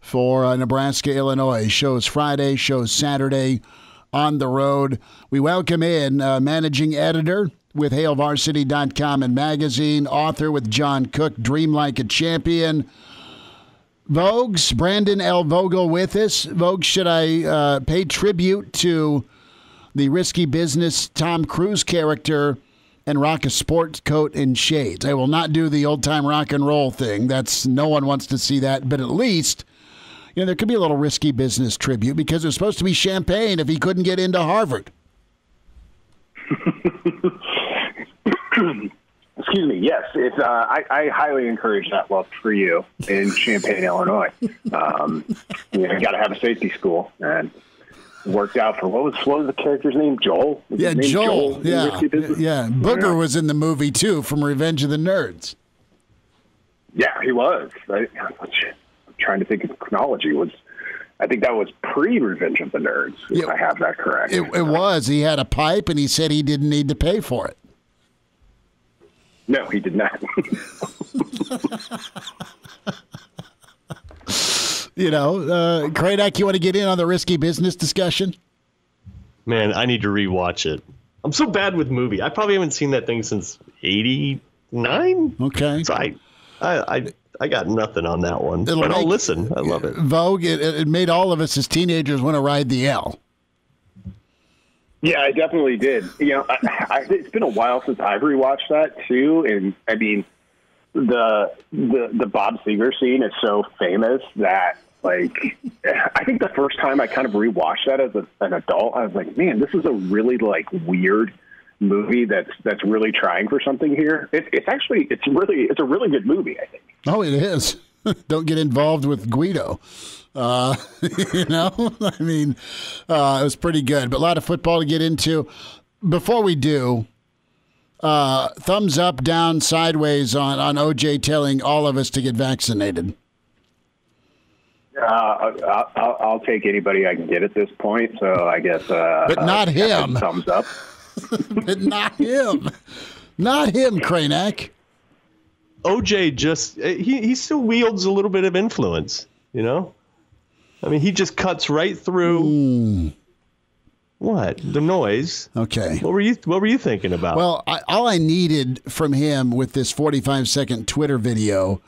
for Nebraska, Illinois. Shows Friday, shows Saturday on the road. We welcome in managing editor with HailVarsity.com and magazine, author with John Cook, Dream Like a Champion. Vogues, Brandon L. Vogel with us. Vogues, should I pay tribute to the risky business Tom Cruise character and rock a sports coat and shades? I will not do the old-time rock and roll thing. No one wants to see that, but at least, you know, there could be a little risky business tribute because it was supposed to be Champaign if he couldn't get into Harvard. Excuse me. Yes, it's. I highly encourage that love for you in Champaign, Illinois. You got to have a safety school, and worked out for what was the character's name? Joel. Joel. Yeah. Booger was in the movie too, from Revenge of the Nerds. Yeah, he was. I'm trying to think of chronology. I think that was pre-Revenge of the Nerds, if I have that correct. It was. He had a pipe, and he said he didn't need to pay for it. No, he did not. Kraynak, you want to get in on the risky business discussion? Man, I need to rewatch it. I'm so bad with movie. I probably haven't seen that thing since '89. Okay. So I got nothing on that one. But I'll listen. I love it. Vogue, it made all of us as teenagers want to ride the L. Yeah, I definitely did. It's been a while since I've rewatched that too, and I mean, the Bob Seger scene is so famous that, like, I think the first time I kind of rewatched that as an adult, I was like, man, this is a really, like, weird movie that's really trying for something here. It's a really good movie, I think. Oh, it is. Don't get involved with Guido. You know, I mean, it was pretty good, but a lot of football to get into. Before we do, thumbs up, down, sideways on OJ telling all of us to get vaccinated. I'll take anybody I can get at this point. So I guess, but not him. Thumbs up. But not him. Not him, Kraynak. OJ just he still wields a little bit of influence, you know? I mean, he just cuts right through what? The noise. Okay. What were you thinking about? Well, all I needed from him with this 45-second Twitter video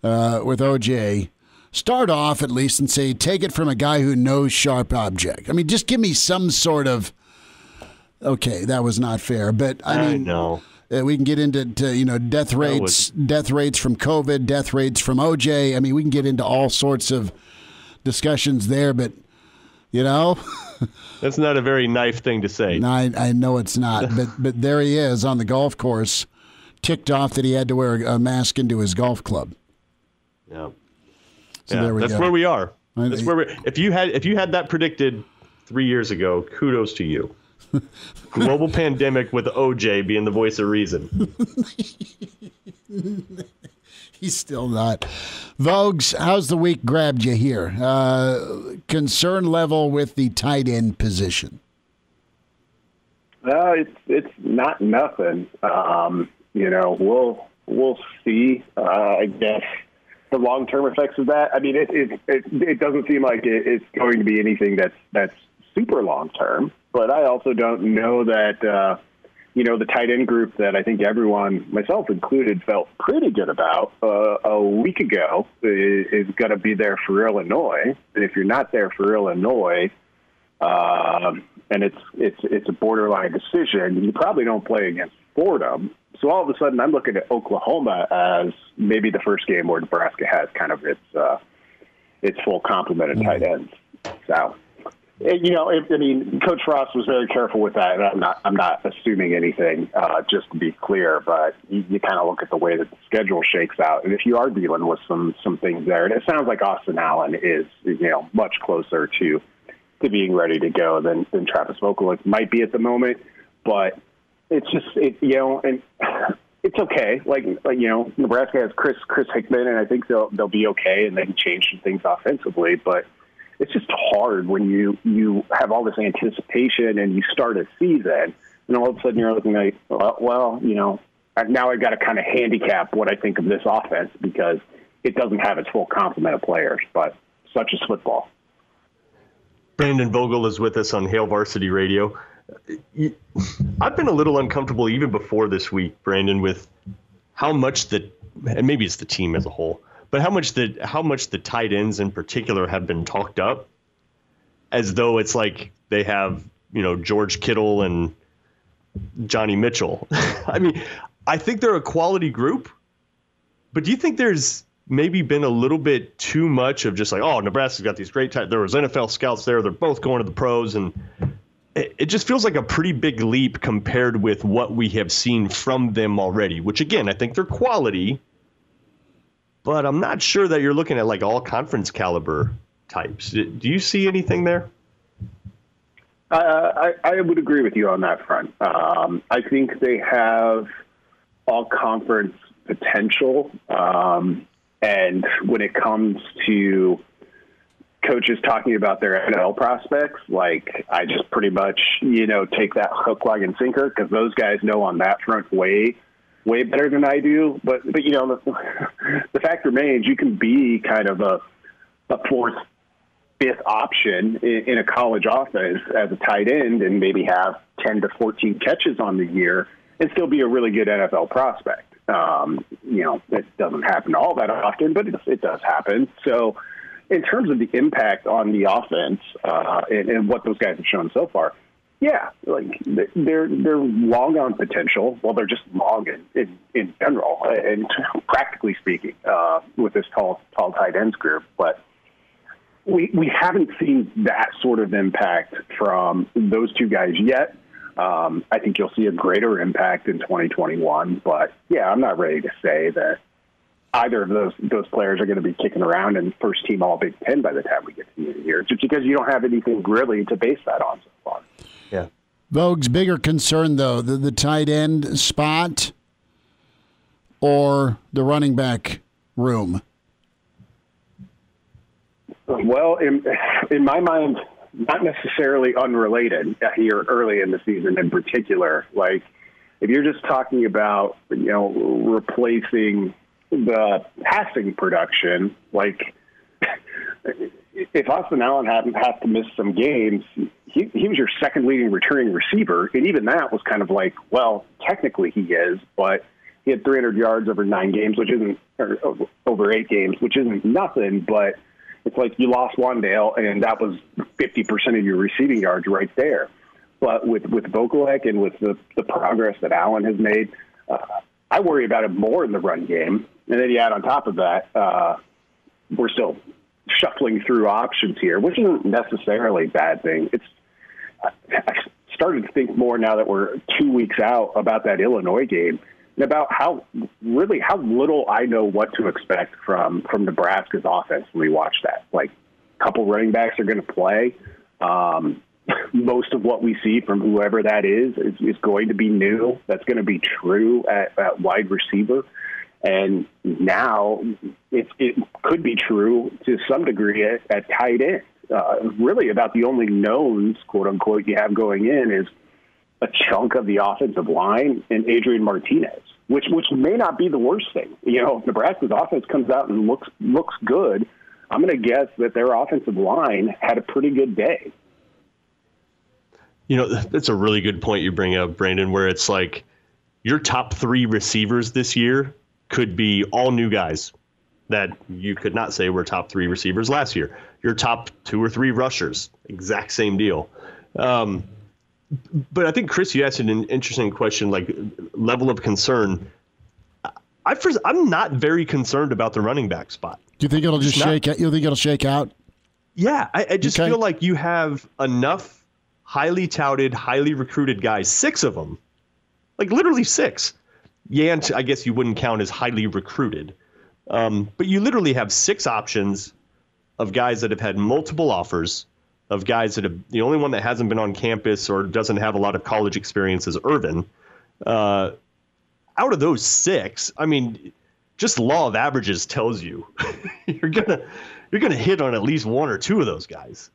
with OJ, start off at least and say, take it from a guy who knows sharp object. I mean, just give me some sort of, okay, that was not fair, but I know. We can get into death rates from COVID, death rates from OJ. I mean, we can get into all sorts of discussions there, but that's not a very nice thing to say. No, I know it's not, but there he is on the golf course, ticked off that he had to wear a mask into his golf club. Yeah. So there we that's go. Where we are. That's where if you had that predicted 3 years ago, kudos to you. Global pandemic with OJ being the voice of reason. He's still not. Vogues, how's the week grabbed you here? Concern level with the tight end position. It's not nothing. We'll see. I guess the long-term effects of that. I mean, it doesn't seem like it's going to be anything that's super long-term. But I also don't know that, the tight end group that I think everyone, myself included, felt pretty good about a week ago is going to be there for Illinois. And if you're not there for Illinois, and it's a borderline decision, you probably don't play against Fordham. So all of a sudden I'm looking at Oklahoma as maybe the first game where Nebraska has kind of its full complement of tight ends. So. Coach Frost was very careful with that, and I'm not assuming anything, just to be clear. But you kind of look at the way that the schedule shakes out, and if you are dealing with some things there, and it sounds like Austin Allen is much closer to being ready to go than Travis Vogel might be at the moment. But it's just and it's okay. Like Nebraska has Chris Hickman, and I think they'll be okay, and they can change some things offensively, but. It's just hard when you have all this anticipation and you start a season, and all of a sudden you're looking like, now I've got to kind of handicap what I think of this offense because it doesn't have its full complement of players, but such is football. Brandon Vogel is with us on Hail Varsity Radio. I've been a little uncomfortable even before this week, Brandon, with how much and maybe it's the team as a whole, but how much the tight ends in particular have been talked up, as though it's like they have George Kittle and Johnny Mitchell. I mean, I think they're a quality group, but do you think there's maybe been a little bit too much of just like, oh, Nebraska's got these great tight. There was NFL scouts there. They're both going to the pros, and it just feels like a pretty big leap compared with what we have seen from them already. Which again, I think they're quality. But I'm not sure that you're looking at like all conference caliber types. Do you see anything there? I would agree with you on that front. I think they have all conference potential. And when it comes to coaches talking about their NFL prospects, like I just pretty much, take that hook, line, and sinker because those guys know on that front way better than I do. But the fact remains you can be kind of a fourth, fifth option in a college offense as a tight end and maybe have 10 to 14 catches on the year and still be a really good NFL prospect. It doesn't happen all that often, but it does happen. So in terms of the impact on the offense and what those guys have shown so far, yeah, like they're long on potential. Well, they're just long in general and practically speaking with this tall tight ends group. But we haven't seen that sort of impact from those two guys yet. I think you'll see a greater impact in 2021. But, yeah, I'm not ready to say that either of those players are going to be kicking around in first team all Big Ten by the time we get to the end of the year, just because you don't have anything really to base that on so far. Yeah. Vogue's bigger concern, though, the tight end spot or the running back room? Well, in my mind, not necessarily unrelated here early in the season in particular. Like, if you're just talking about, replacing the passing production, like if Austin Allen hadn't had to miss some games, he was your second leading returning receiver. And even that was kind of like, well, technically he is, but he had 300 yards over 9 games, which isn't, or over 8 games, which isn't nothing, but it's like you lost Wandale, and that was 50% of your receiving yards right there. But with Vogelek and with the progress that Allen has made, I worry about it more in the run game. And then you add on top of that, we're still shuffling through options here, which isn't necessarily a bad thing. I started to think more now that we're 2 weeks out about that Illinois game and about how little I know what to expect from Nebraska's offense when we watch that. Like, a couple running backs are going to play. Most of what we see from whoever that is going to be new. That's going to be true at wide receiver. And now it could be true to some degree at tight end. Really about the only knowns, quote unquote, you have going in is a chunk of the offensive line and Adrian Martinez, which may not be the worst thing. If Nebraska's offense comes out and looks good, I'm going to guess that their offensive line had a pretty good day. That's a really good point you bring up, Brandon, where it's like your top 3 receivers this year could be all new guys that you could not say were top 3 receivers last year. Your top 2 or 3 rushers, exact same deal. But I think, Chris, you asked an interesting question, like level of concern. I'm not very concerned about the running back spot. Do you think it'll just shake out? You think it'll shake out? Yeah, I just feel like you have enough highly touted, highly recruited guys, 6 of them, like literally 6. Yant, I guess you wouldn't count as highly recruited. But you literally have 6 options of guys that have had multiple offers, of guys that have, the only one that hasn't been on campus or doesn't have a lot of college experience is Irvin. Out of those 6, I mean, just law of averages tells you you're gonna hit on at least 1 or 2 of those guys,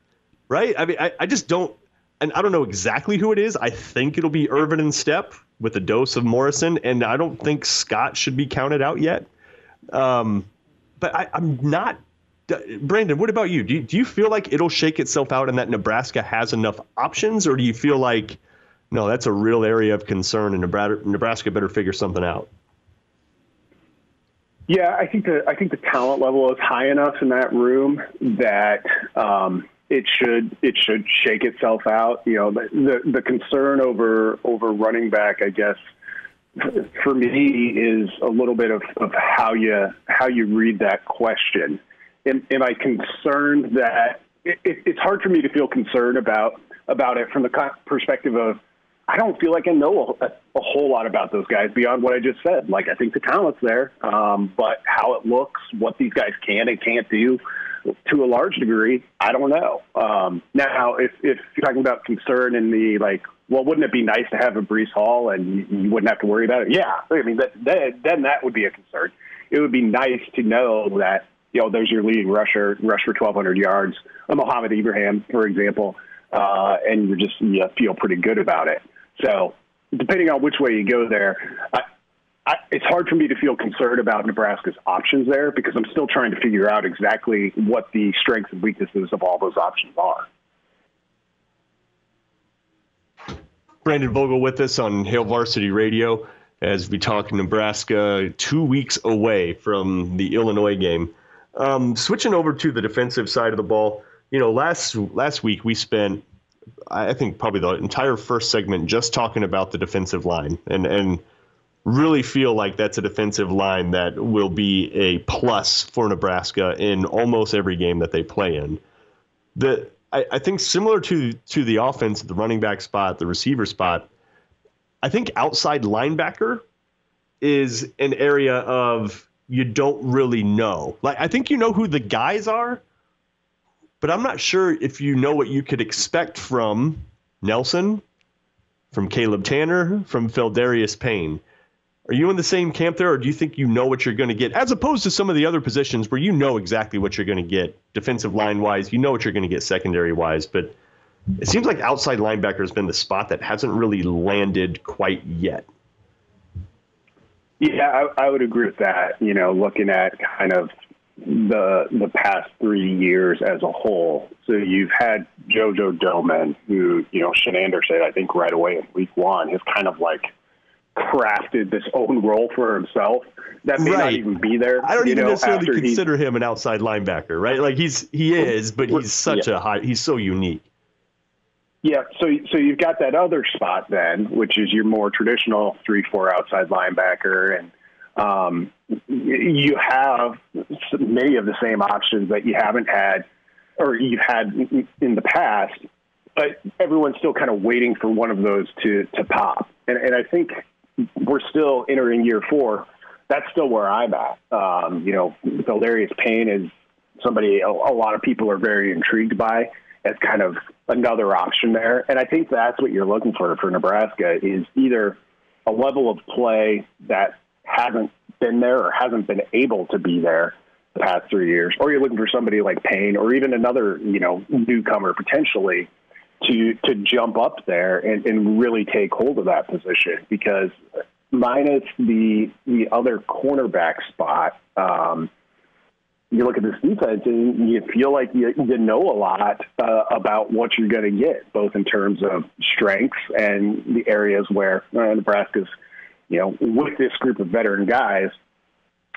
right? I mean, I just don't, and I don't know exactly who it is. I think it'll be Irvin and Stepp with a dose of Morrison, and I don't think Scott should be counted out yet. But I'm not. Brandon, what about you? Do you feel like it'll shake itself out and that Nebraska has enough options, or do you feel like, no, that's a real area of concern and Nebraska better figure something out? Yeah, I think the talent level is high enough in that room that it should shake itself out. The concern over running back, I guess, for me is a little bit of how you read that question. Am I concerned that it's hard for me to feel concerned about it from the perspective of, I don't feel like I know a whole lot about those guys beyond what I just said. Like, I think the talent's there, but how it looks, what these guys can and can't do, to a large degree, I don't know. Now, if you're talking about concern in the, like, well, wouldn't it be nice to have a Breece Hall and you wouldn't have to worry about it? Yeah, I mean, then that would be a concern. It would be nice to know that, there's your leading rusher, rush for 1,200 yards, a Mohamed Ibrahim, for example, and you feel pretty good about it. So depending on which way you go there, it's hard for me to feel concerned about Nebraska's options there because I'm still trying to figure out exactly what the strengths and weaknesses of all those options are. Brandon Vogel with us on Hail Varsity Radio as we talk Nebraska 2 weeks away from the Illinois game. Switching over to the defensive side of the ball, last week we spent, I think, probably the entire first segment just talking about the defensive line and really feel like that's a defensive line that will be a plus for Nebraska in almost every game that they play in. The I think similar to the offense, the running back spot, the receiver spot, I think outside linebacker is an area of you don't really know. Like, I think you know who the guys are, but I'm not sure if you know what you could expect from Nelson, from Caleb Tanner, from Feldarius Payne. Are you in the same camp there, or do you think you know what you're going to get, as opposed to some of the other positions where you know exactly what you're going to get defensive line-wise, you know what you're going to get secondary-wise, but it seems like outside linebacker has been the spot that hasn't really landed quite yet. Yeah, I would agree with that. You know, looking at kind of the past 3 years as a whole. So you've had JoJo Doman, who, you know, Shenander said, I think right away in week one, has kind of like crafted this own role for himself that may not even be there. I don't even necessarily consider him an outside linebacker, right? Like he is, but he's such he's so unique. Yeah, so you've got that other spot then, which is your more traditional 3-4 outside linebacker, and you have many of the same options that you haven't had or you've had in the past, but everyone's still kind of waiting for one of those to pop. And I think we're still entering year 4. That's still where I'm at. You know, Feldarius Payne is somebody a lot of people are very intrigued by as kind of another option there. And I think that's what you're looking for Nebraska is either a level of play that hasn't been there or hasn't been able to be there the past 3 years, or you're looking for somebody like Payne or even another, you know, newcomer potentially to jump up there and really take hold of that position, because minus the other cornerback spot, you look at this defense and you feel like you know a lot about what you're going to get, both in terms of strengths and the areas where Nebraska's, you know, with this group of veteran guys,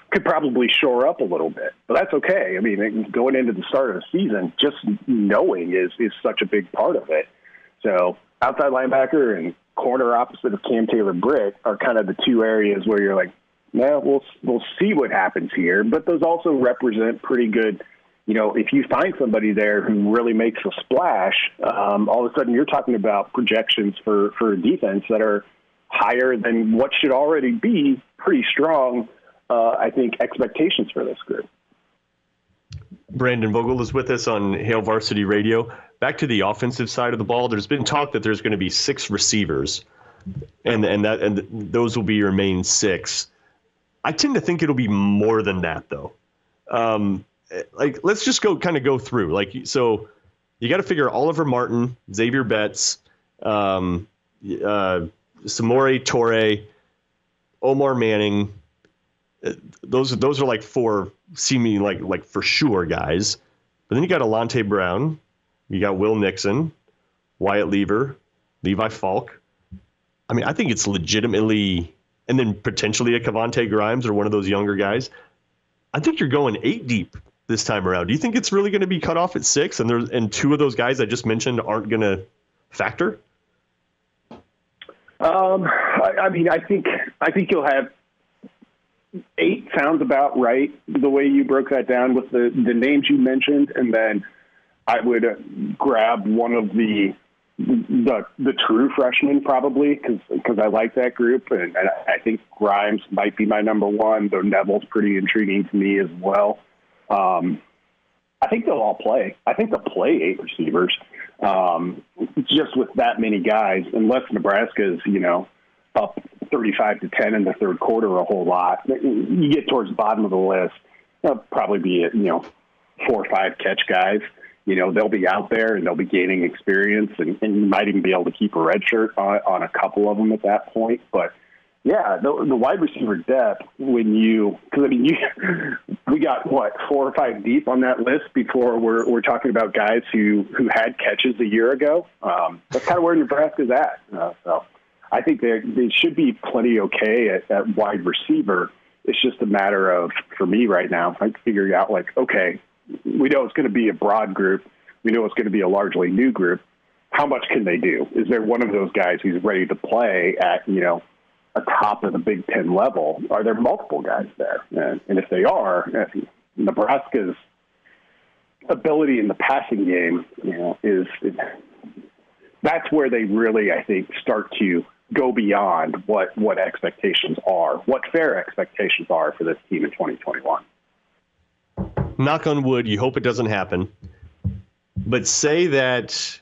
could probably shore up a little bit. But that's okay. I mean, going into the start of the season, just knowing is such a big part of it. So outside linebacker and corner opposite of Cam Taylor-Britt are kind of the two areas where you're like, yeah, we'll see what happens here. But those also represent pretty good, you know, if you find somebody there who really makes a splash, all of a sudden you're talking about projections for a defense that are higher than what should already be pretty strong, I think, expectations for this group. Brandon Vogel is with us on Hail Varsity Radio. Back to the offensive side of the ball, there's been talk that there's going to be 6 receivers, and those will be your main 6. I tend to think it'll be more than that, though. Like, let's just go through. Like, so you got to figure Oliver Martin, Xavier Betts, Samori Toure, Omar Manning. Those are like 4 seeming like for sure guys. But then you got Alante Brown, you got Will Nixon, Wyatt Lever, Levi Falk. I mean, I think it's legitimately. And then potentially a Cavante Grimes or one of those younger guys. I think you're going 8 deep this time around. Do you think it's really going to be cut off at 6, and 2 of those guys I just mentioned aren't going to factor? I mean, I think you'll have 8 sounds about right the way you broke that down with the names you mentioned, and then I would grab one of the true freshmen probably because I like that group, and I think Grimes might be my number 1, though Neville's pretty intriguing to me as well. I think they'll all play. I think they'll play 8 receivers just with that many guys, unless Nebraska's, you know, up 35-10 in the third quarter a whole lot. You get towards the bottom of the list, they'll probably be, you know, 4 or 5 catch guys. You know, they'll be out there and they'll be gaining experience, and you might even be able to keep a red shirt on a couple of them at that point. But, yeah, the wide receiver depth, we got, 4 or 5 deep on that list before we're talking about guys who had catches a year ago. That's kind of where Nebraska's at. So I think they should be plenty okay at wide receiver. It's just a matter of, for me right now, I'm figuring out, like, okay, we know it's going to be a broad group. We know it's going to be a largely new group. How much can they do? Is there one of those guys who's ready to play at, you know, a top of the Big Ten level? Are there multiple guys there? And if they are, if Nebraska's ability in the passing game, that's where they really, I think, start to go beyond what expectations are, what fair expectations are for this team in 2021. Knock on wood, you hope it doesn't happen. But say that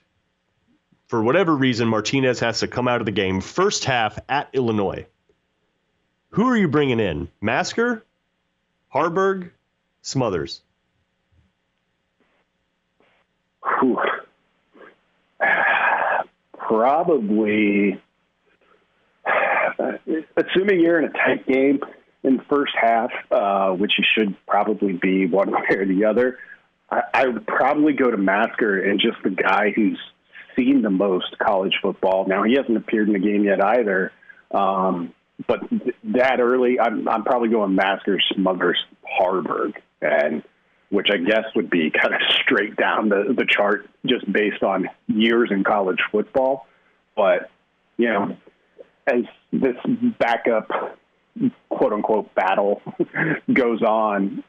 for whatever reason, Martinez has to come out of the game first half at Illinois. Who are you bringing in? Masker, Harburg, Smothers? Whew. Probably, assuming you're in a tight game in the first half, which you should probably be one way or the other, I would probably go to Masker and just the guy who's seen the most college football. Now, he hasn't appeared in the game yet either, but that early, I'm probably going Masker, Smothers, Harburg, and which I guess would be kind of straight down the chart just based on years in college football. But, as this backup, quote-unquote, battle goes on,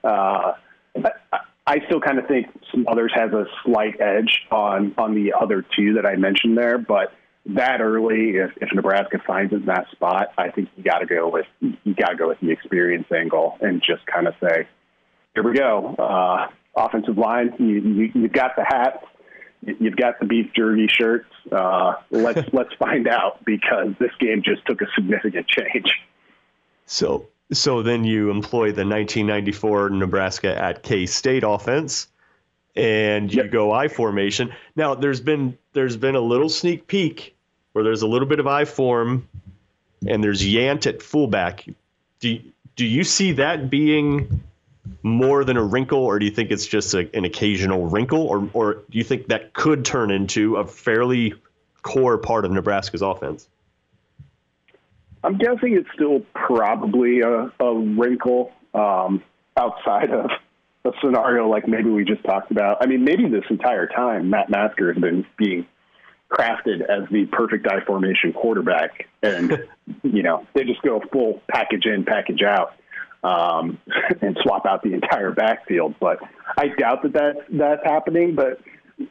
I still kind of think Smothers has a slight edge on the other two that I mentioned there. But that early, if Nebraska finds it in that spot, I think you got to go with the experience angle and just kind of say, here we go. Offensive line, you've got the hats, you've got the beef jerky shirts. Let's find out, because this game just took a significant change. So then you employ the 1994 Nebraska at K-State offense, and you go I formation. Now there's been a little sneak peek where there's a little bit of I form, and there's Yant at fullback. Do you see that being more than a wrinkle, or do you think it's just an occasional wrinkle, or do you think that could turn into a fairly core part of Nebraska's offense? I'm guessing it's still probably a wrinkle outside of a scenario like maybe we just talked about. I mean, maybe this entire time Matt Masker has been being crafted as the perfect I formation quarterback, and they just go full package in, package out. And swap out the entire backfield. But I doubt that's happening. But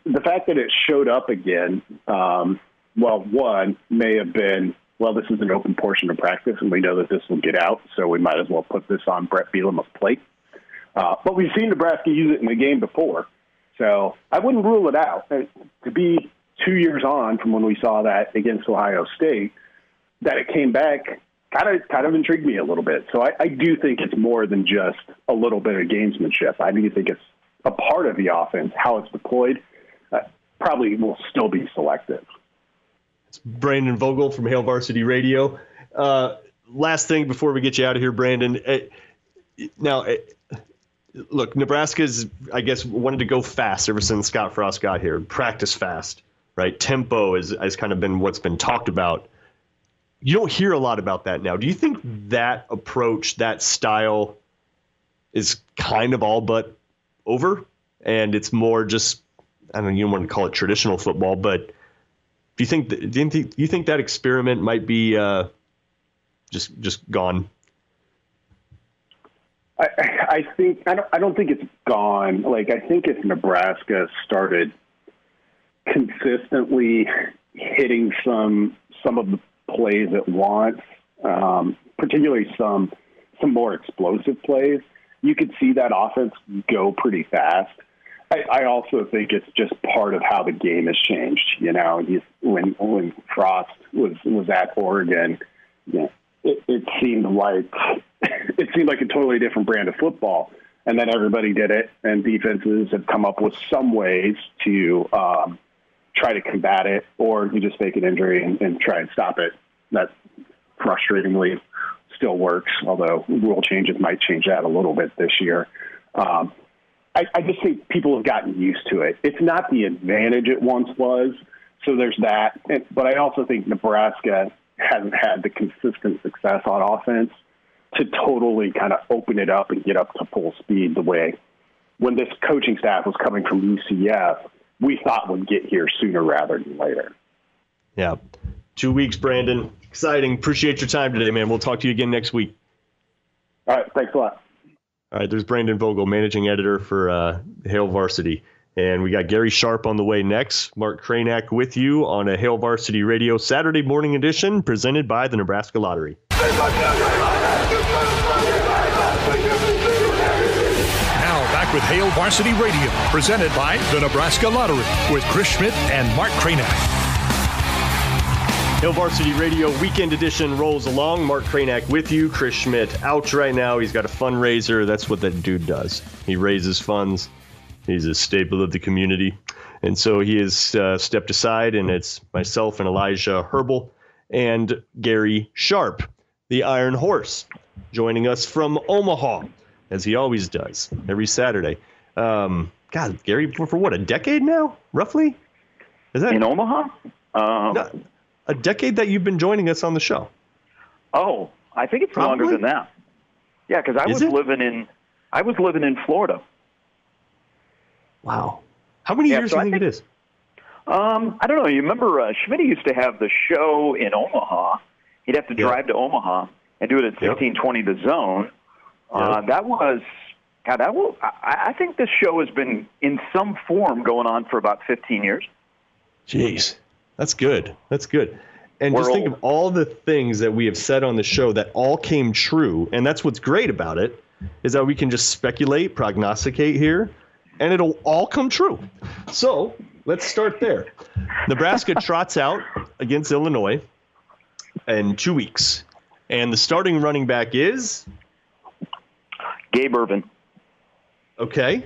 the fact that it showed up again, one may have been, this is an open portion of practice, and we know that this will get out, so we might as well put this on Brett Bielema's plate. But we've seen Nebraska use it in the game before, so I wouldn't rule it out. To be 2 years on from when we saw that against Ohio State, that it came back kind of intrigued me a little bit. So I do think it's more than just a little bit of gamesmanship. I do think it's a part of the offense. How it's deployed probably will still be selective. It's Brandon Vogel from Hail Varsity Radio. Last thing before we get you out of here, Brandon. Look, Nebraska's, I guess, wanted to go fast ever since Scott Frost got here. Practice fast, right? Tempo has kind of been what's been talked about. You don't hear a lot about that now. Do you think that approach, that style, is kind of all but over, and it's more just, I don't know, you don't want to call it traditional football, but do you think that experiment might be just gone? I don't think it's gone. Like, I think if Nebraska started consistently hitting some of the plays at once, particularly some more explosive plays, you could see that offense go pretty fast. I also think it's just part of how the game has changed. When Frost was at Oregon, it seemed like a totally different brand of football, and then everybody did it, and defenses have come up with some ways to try to combat it, or you just fake an injury and try and stop it. That frustratingly still works, although rule changes might change that a little bit this year. I just think people have gotten used to it. It's not the advantage it once was, so there's that. But I also think Nebraska hasn't had the consistent success on offense to totally kind of open it up and get up to full speed the way when this coaching staff was coming from UCF, we thought would get here sooner rather than later. Yeah. 2 weeks, Brandon. Exciting. Appreciate your time today, man. We'll talk to you again next week. All right. Thanks a lot. All right, there's Brandon Vogel, managing editor for Hail Varsity. And we got Gary Sharp on the way next. Mark Kraynak with you on a Hail Varsity Radio Saturday morning edition presented by the Nebraska Lottery. Now back with Hail Varsity Radio, presented by the Nebraska Lottery with Chris Schmidt and Mark Kraynak. Hail Varsity Radio Weekend Edition rolls along. Mark Kraynak with you. Chris Schmidt out right now. He's got a fundraiser. That's what that dude does. He raises funds. He's a staple of the community. And so he has stepped aside, and it's myself and Elijah Herbal and Gary Sharp, the Iron Horse, joining us from Omaha, as he always does, every Saturday. God, Gary, for what, a decade now, roughly? Is that in Omaha? No, a decade that you've been joining us on the show. Oh, I think it's longer than that. Yeah, because I was living in Florida. Wow. How many years do you think it is? I don't know. You remember Schmidt used to have the show in Omaha. He'd have to drive to Omaha and do it at 1620 The Zone. I think this show has been in some form going on for about 15 years. Jeez, that's good. That's good. And just think of all the things that we have said on the show that all came true. And that's what's great about it, is that we can just speculate, prognosticate here, and it'll all come true. So let's start there. Nebraska trots out against Illinois in 2 weeks. And the starting running back is? Gabe Ervin. Okay.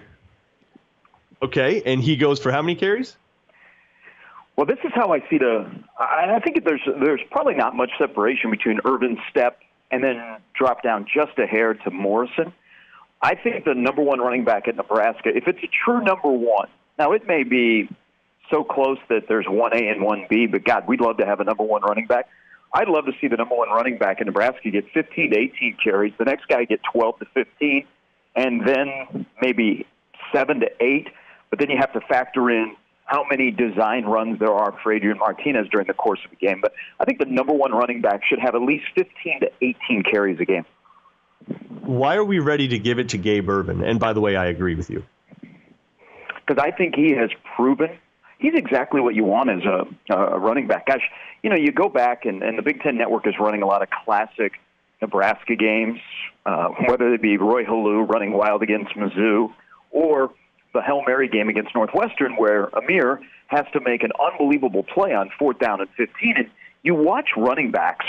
And he goes for how many carries? Well, this is how I see I think there's probably not much separation between Ervin's step and then drop down just a hair to Morrison. I think the number one running back at Nebraska, if it's a true number one, now it may be so close that there's 1A and 1B, but God, we'd love to have a number one running back. I'd love to see the number one running back in Nebraska get 15 to 18 carries, the next guy get 12 to 15, and then maybe 7 to 8, but then you have to factor in how many design runs there are for Adrian Martinez during the course of the game. But I think the number one running back should have at least 15 to 18 carries a game. Why are we ready to give it to Gabe Ervin? And by the way, I agree with you. Because I think he has proven he's exactly what you want as a running back. Gosh, you go back, and the Big Ten Network is running a lot of classic Nebraska games, whether it be Roy Halou running wild against Mizzou or the Hail Mary game against Northwestern where Amir has to make an unbelievable play on 4th down and 15. And you watch running backs,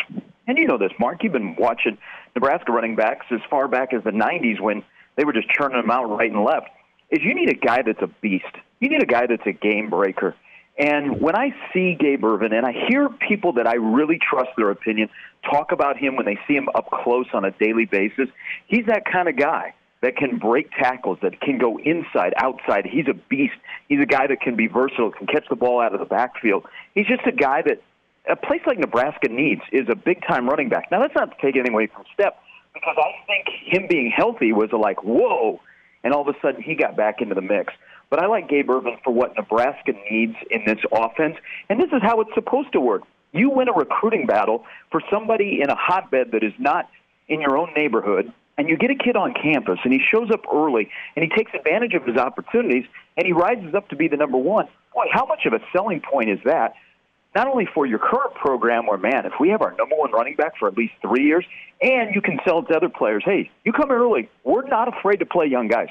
and you know this, Mark, you've been watching Nebraska running backs as far back as the 90s when they were just churning them out right and left, is you need a guy that's a beast. You need a guy that's a game breaker. And when I see Gabe Ervin, and I hear people that I really trust their opinion talk about him when they see him up close on a daily basis, he's that kind of guy that can break tackles, that can go inside, outside. He's a beast. He's a guy that can be versatile, can catch the ball out of the backfield. He's just a guy that a place like Nebraska needs is a big-time running back. Now, that's not to take anything away from Step, because I think him being healthy was like, whoa, and all of a sudden he got back into the mix. But I like Gabe Ervin for what Nebraska needs in this offense, and this is how it's supposed to work. You win a recruiting battle for somebody in a hotbed that is not in your own neighborhood, and you get a kid on campus, and he shows up early, and he takes advantage of his opportunities, and he rises up to be the number one. Boy, how much of a selling point is that? Not only for your current program where, man, if we have our number one running back for at least 3 years, and you can sell it to other players, hey, you come early. We're not afraid to play young guys.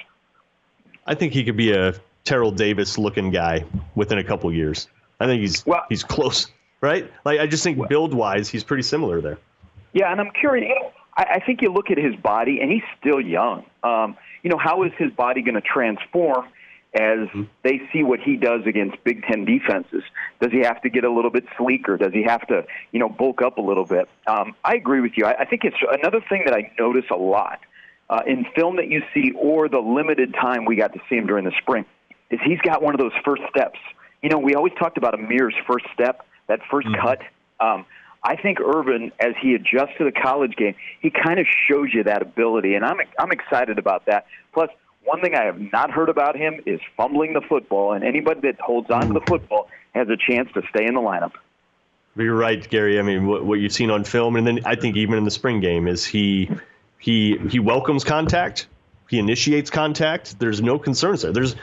I think he could be a Terrell Davis-looking guy within a couple years. I think he's close, right? Like, I just think build-wise, he's pretty similar there. Yeah, and I'm curious. I think you look at his body, and he's still young. How is his body going to transform as they see what he does against Big Ten defenses? Does he have to get a little bit sleeker? Does he have to, bulk up a little bit? I agree with you. I think it's another thing that I notice a lot in film that you see or the limited time we got to see him during the spring is he's got one of those first steps. We always talked about Amir's first step, that first cut. I think Ervin, as he adjusts to the college game, he kind of shows you that ability, and I'm excited about that. Plus, one thing I have not heard about him is fumbling the football, and anybody that holds on to the football has a chance to stay in the lineup. You're right, Gary. I mean, what you've seen on film, and then I think even in the spring game, is he welcomes contact, He initiates contact. There's no concerns there. There's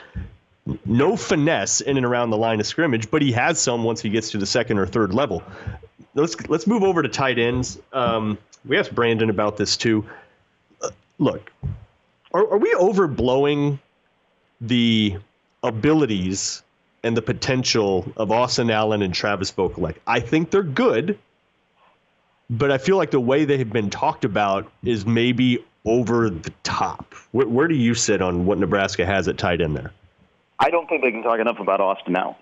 no finesse in and around the line of scrimmage, but he has some once he gets to the second or third level. Let's move over to tight ends. We asked Brandon about this too. Look, are we overblowing the abilities and the potential of Austin Allen and Travis Vogelek? I think they're good, but I feel like the way they have been talked about is maybe over the top. Where do you sit on what Nebraska has at tight end there? I don't think they can talk enough about Austin Allen.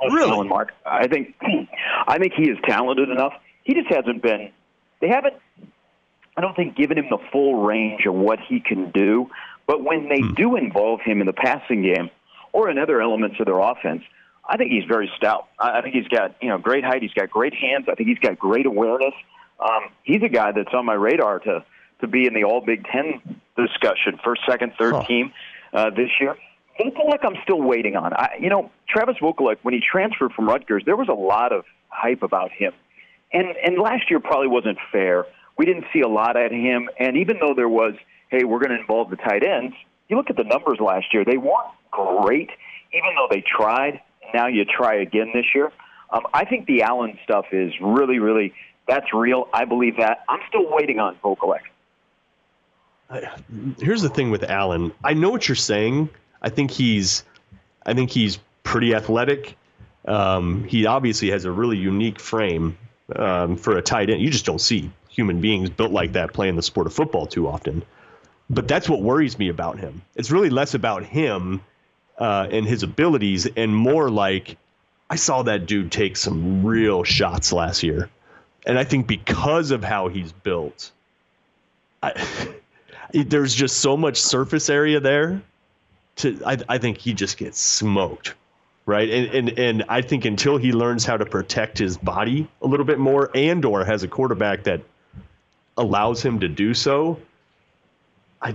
Really? Allen, Mark. I think he is talented enough. He just hasn't been. They haven't, I don't think, given him the full range of what he can do. But when they do involve him in the passing game or in other elements of their offense, I think he's very stout. I think he's got great height. He's got great hands. I think he's got great awareness. He's a guy that's on my radar to be in the All Big Ten discussion, first, second, third team this year. Vogelek, I'm still waiting on. Travis Vogelek, when he transferred from Rutgers, there was a lot of hype about him. And last year probably wasn't fair. We didn't see a lot at him. And even though there was, hey, we're going to involve the tight ends, you look at the numbers last year, they weren't great, even though they tried. Now you try again this year. I think the Allen stuff is really, really, that's real. I believe that. I'm still waiting on Vogelek. Here's the thing with Allen. I know what you're saying. I think he's pretty athletic. He obviously has a really unique frame for a tight end. You just don't see human beings built like that playing the sport of football too often. But that's what worries me about him. It's really less about him and his abilities and more like I saw that dude take some real shots last year. And I think because of how he's built, there's just so much surface area there. I think he just gets smoked, right? And I think until he learns how to protect his body a little bit more and/or has a quarterback that allows him to do so, I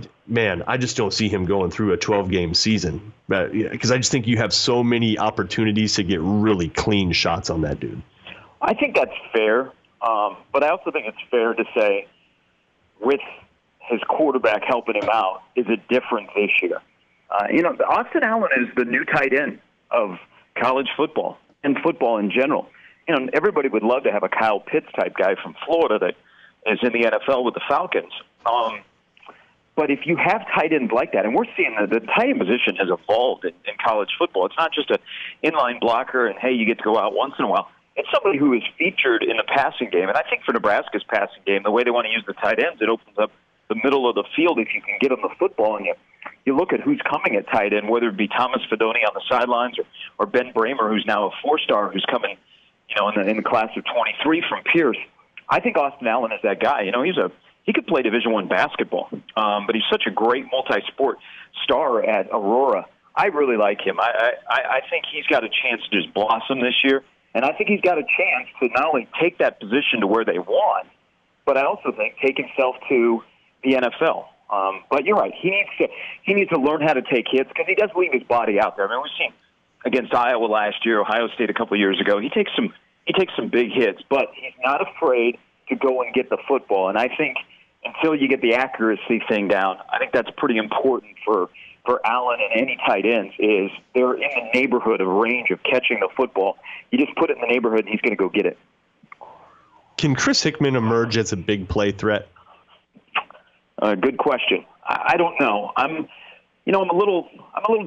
just don't see him going through a 12-game season. Because I just think you have so many opportunities to get really clean shots on that dude. I think that's fair, but I also think it's fair to say with his quarterback helping him out, is it different this year? Austin Allen is the new tight end of college football and football in general. Everybody would love to have a Kyle Pitts type guy from Florida that is in the NFL with the Falcons. But if you have tight ends like that, and we're seeing the tight end position has evolved in college football. It's not just an inline blocker and, hey, you get to go out once in a while. It's somebody who is featured in the passing game. And I think for Nebraska's passing game, the way they want to use the tight ends, it opens up the middle of the field if you can get them the football. And you look at who's coming at tight end, whether it be Thomas Fedoni on the sidelines or Ben Bramer, who's now a four-star, who's coming, in the class of 23 from Pierce. I think Austin Allen is that guy. He could play Division I basketball, but he's such a great multi-sport star at Aurora. I really like him. I think he's got a chance to just blossom this year, and I think he's got a chance to not only take that position to where they want, but I also think take himself to the NFL. But you're right. He needs to learn how to take hits because he does leave his body out there. I mean, we've seen against Iowa last year, Ohio State a couple of years ago. He takes some big hits, but he's not afraid to go and get the football. And I think until you get the accuracy thing down, I think that's pretty important for Allen and any tight ends is they're in the neighborhood of range of catching the football. You just put it in the neighborhood and he's going to go get it. Can Chris Hickman emerge as a big play threat? Good question. I don't know. I'm a little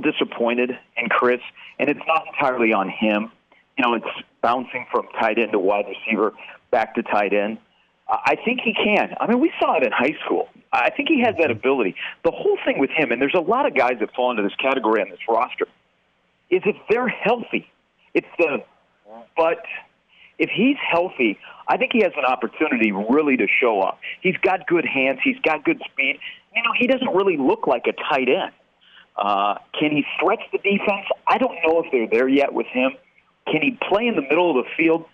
disappointed in Chris, and it's not entirely on him. It's bouncing from tight end to wide receiver back to tight end. I think he can. I mean, we saw it in high school. I think he has that ability. The whole thing with him, and there's a lot of guys that fall into this category on this roster, is if they're healthy. But if he's healthy, I think he has an opportunity really to show up. He's got good hands. He's got good speed. He doesn't really look like a tight end. Can he stretch the defense? I don't know if they're there yet with him. Can he play in the middle of the field?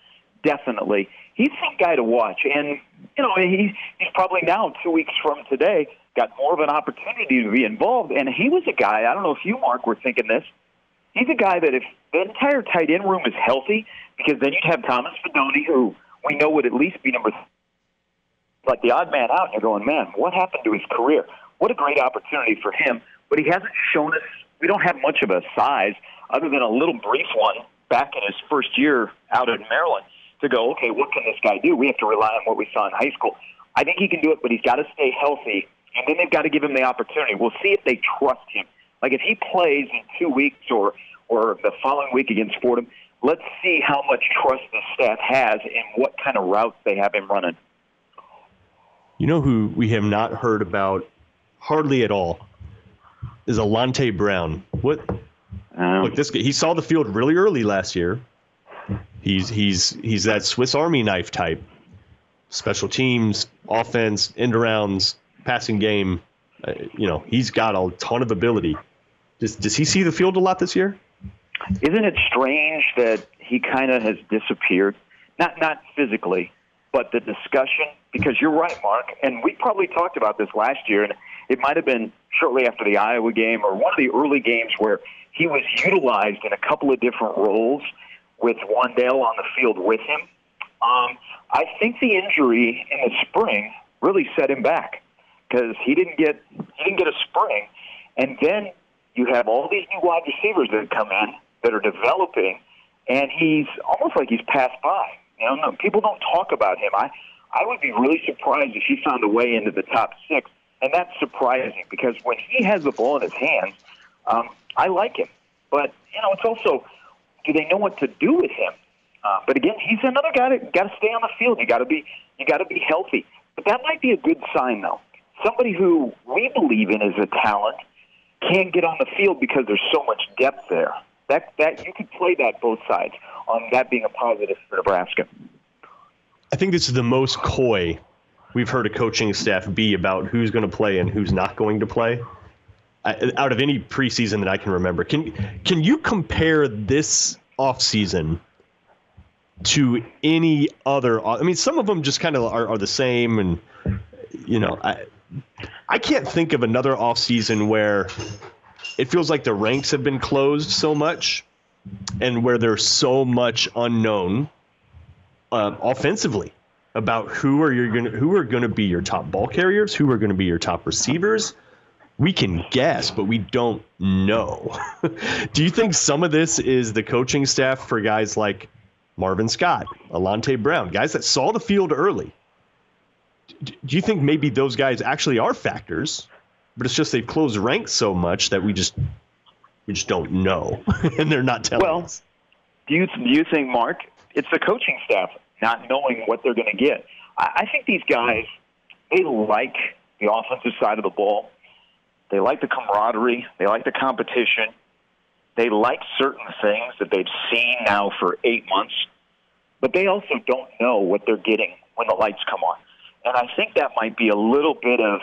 Definitely. He's some guy to watch. And, he's probably now, 2 weeks from today, got more of an opportunity to be involved. And he was a guy, I don't know if you, Mark, were thinking this, he's a guy that if the entire tight end room is healthy, because then you'd have Thomas Fedoni, who we know would at least be number like the odd man out, and you're going, man, what happened to his career? what a great opportunity for him. But he hasn't shown us, we don't have much of a size other than a little brief one back in his first year out in Maryland to go, okay, what can this guy do? We have to rely on what we saw in high school. I think he can do it, but he's got to stay healthy, and then they've got to give him the opportunity. We'll see if they trust him. Like if he plays in 2 weeks or the following week against Fordham, let's see how much trust the staff has and what kind of routes they have him running. You know who we have not heard about hardly at all is Alante Brown. Look, this guy, he saw the field really early last year. He's that Swiss Army knife type. Special teams, offense, end arounds, passing game. He's got a ton of ability. Does he see the field a lot this year? Isn't it strange that he kind of has disappeared? Not physically, but the discussion. Because you're right, Mark, and we probably talked about this last year, and it might have been shortly after the Iowa game or one of the early games where he was utilized in a couple of different roles with Wandale on the field with him. I think the injury in the spring really set him back because he didn't get a spring, and then you have all these new wide receivers that come in that are developing, and he's almost like he's passed by. People don't talk about him. I would be really surprised if he found a way into the top 6, and that's surprising because when he has the ball in his hands, I like him. But it's also, do they know what to do with him? But again, he's another guy that got to stay on the field. You got to be healthy. But that might be a good sign, though. Somebody who we believe in as a talent can't get on the field because there's so much depth there. That you could play that both sides on that being a positive for Nebraska. I think this is the most coy we've heard a coaching staff be about who's going to play and who's not going to play out of any preseason that I can remember. Can you compare this offseason to any other? I mean, some of them just kind of are the same, and I can't think of another offseason where it feels like the ranks have been closed so much and where there's so much unknown offensively about who are going to be your top ball carriers, who are going to be your top receivers. We can guess, but we don't know. Do you think some of this is the coaching staff for guys like Marvin Scott, Alante Brown, guys that saw the field early? Do you think maybe those guys actually are factors, but it's just they've closed ranks so much that we just don't know, and they're not telling us? Do you think, Mark, it's the coaching staff not knowing what they're going to get? I think these guys, they like the offensive side of the ball. They like the camaraderie. They like the competition. They like certain things that they've seen now for 8 months, but they also don't know what they're getting when the lights come on. And I think that might be a little bit of,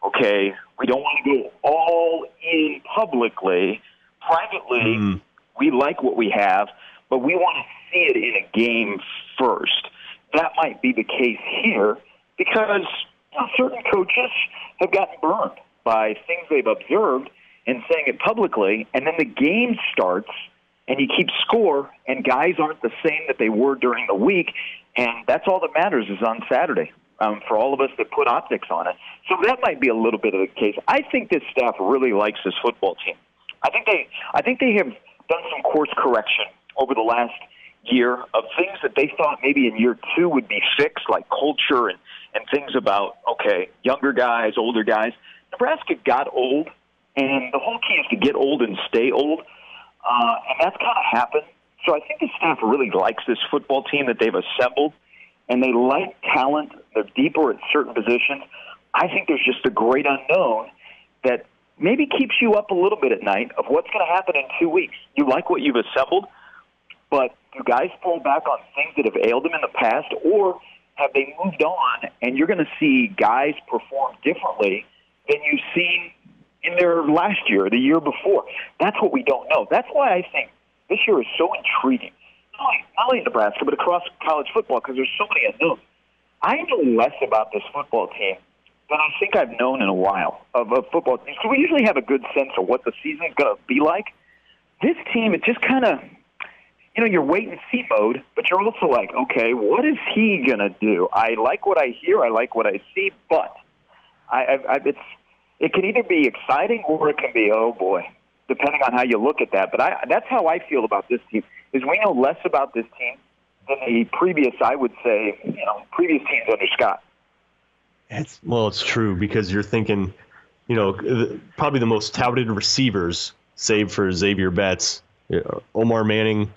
okay, we don't want to go all in publicly. Privately, we like what we have, but we want to see it in a game first. That might be the case here because certain coaches have gotten burned by things they've observed and saying it publicly, and then the game starts, and you keep score, and guys aren't the same that they were during the week, and that's all that matters is on Saturday for all of us that put optics on it. So that might be a little bit of the case. I think this staff really likes this football team. I think they have done some course correction over the last year of things that they thought maybe in year 2 would be fixed, like culture and things about, okay, younger guys, older guys. Nebraska got old, and the whole key is to get old and stay old, and that's kind of happened. So I think the staff really likes this football team that they've assembled, and they like talent. They're deeper at certain positions. I think there's just a great unknown that maybe keeps you up a little bit at night of what's going to happen in 2 weeks. You like what you've assembled, but do guys fall back on things that have ailed them in the past, or have they moved on, and you're going to see guys perform differently than you've seen in their last year or the year before? That's what we don't know. That's why I think this year is so intriguing. Not only in Nebraska, but across college football, because there's so many unknowns. I know less about this football team than I think I've known in a while of football teams. So we usually have a good sense of what the season's going to be like. This team, it just kind of, you're wait-and-see mode, but you're also like, okay, what is he going to do? I like what I hear, I like what I see, but it's it can either be exciting or it can be, oh boy, depending on how you look at that. But that's how I feel about this team, is we know less about this team than the previous, I would say, previous teams under Scott. It's true, because you're thinking, probably the most touted receivers, save for Xavier Betts, Omar Manning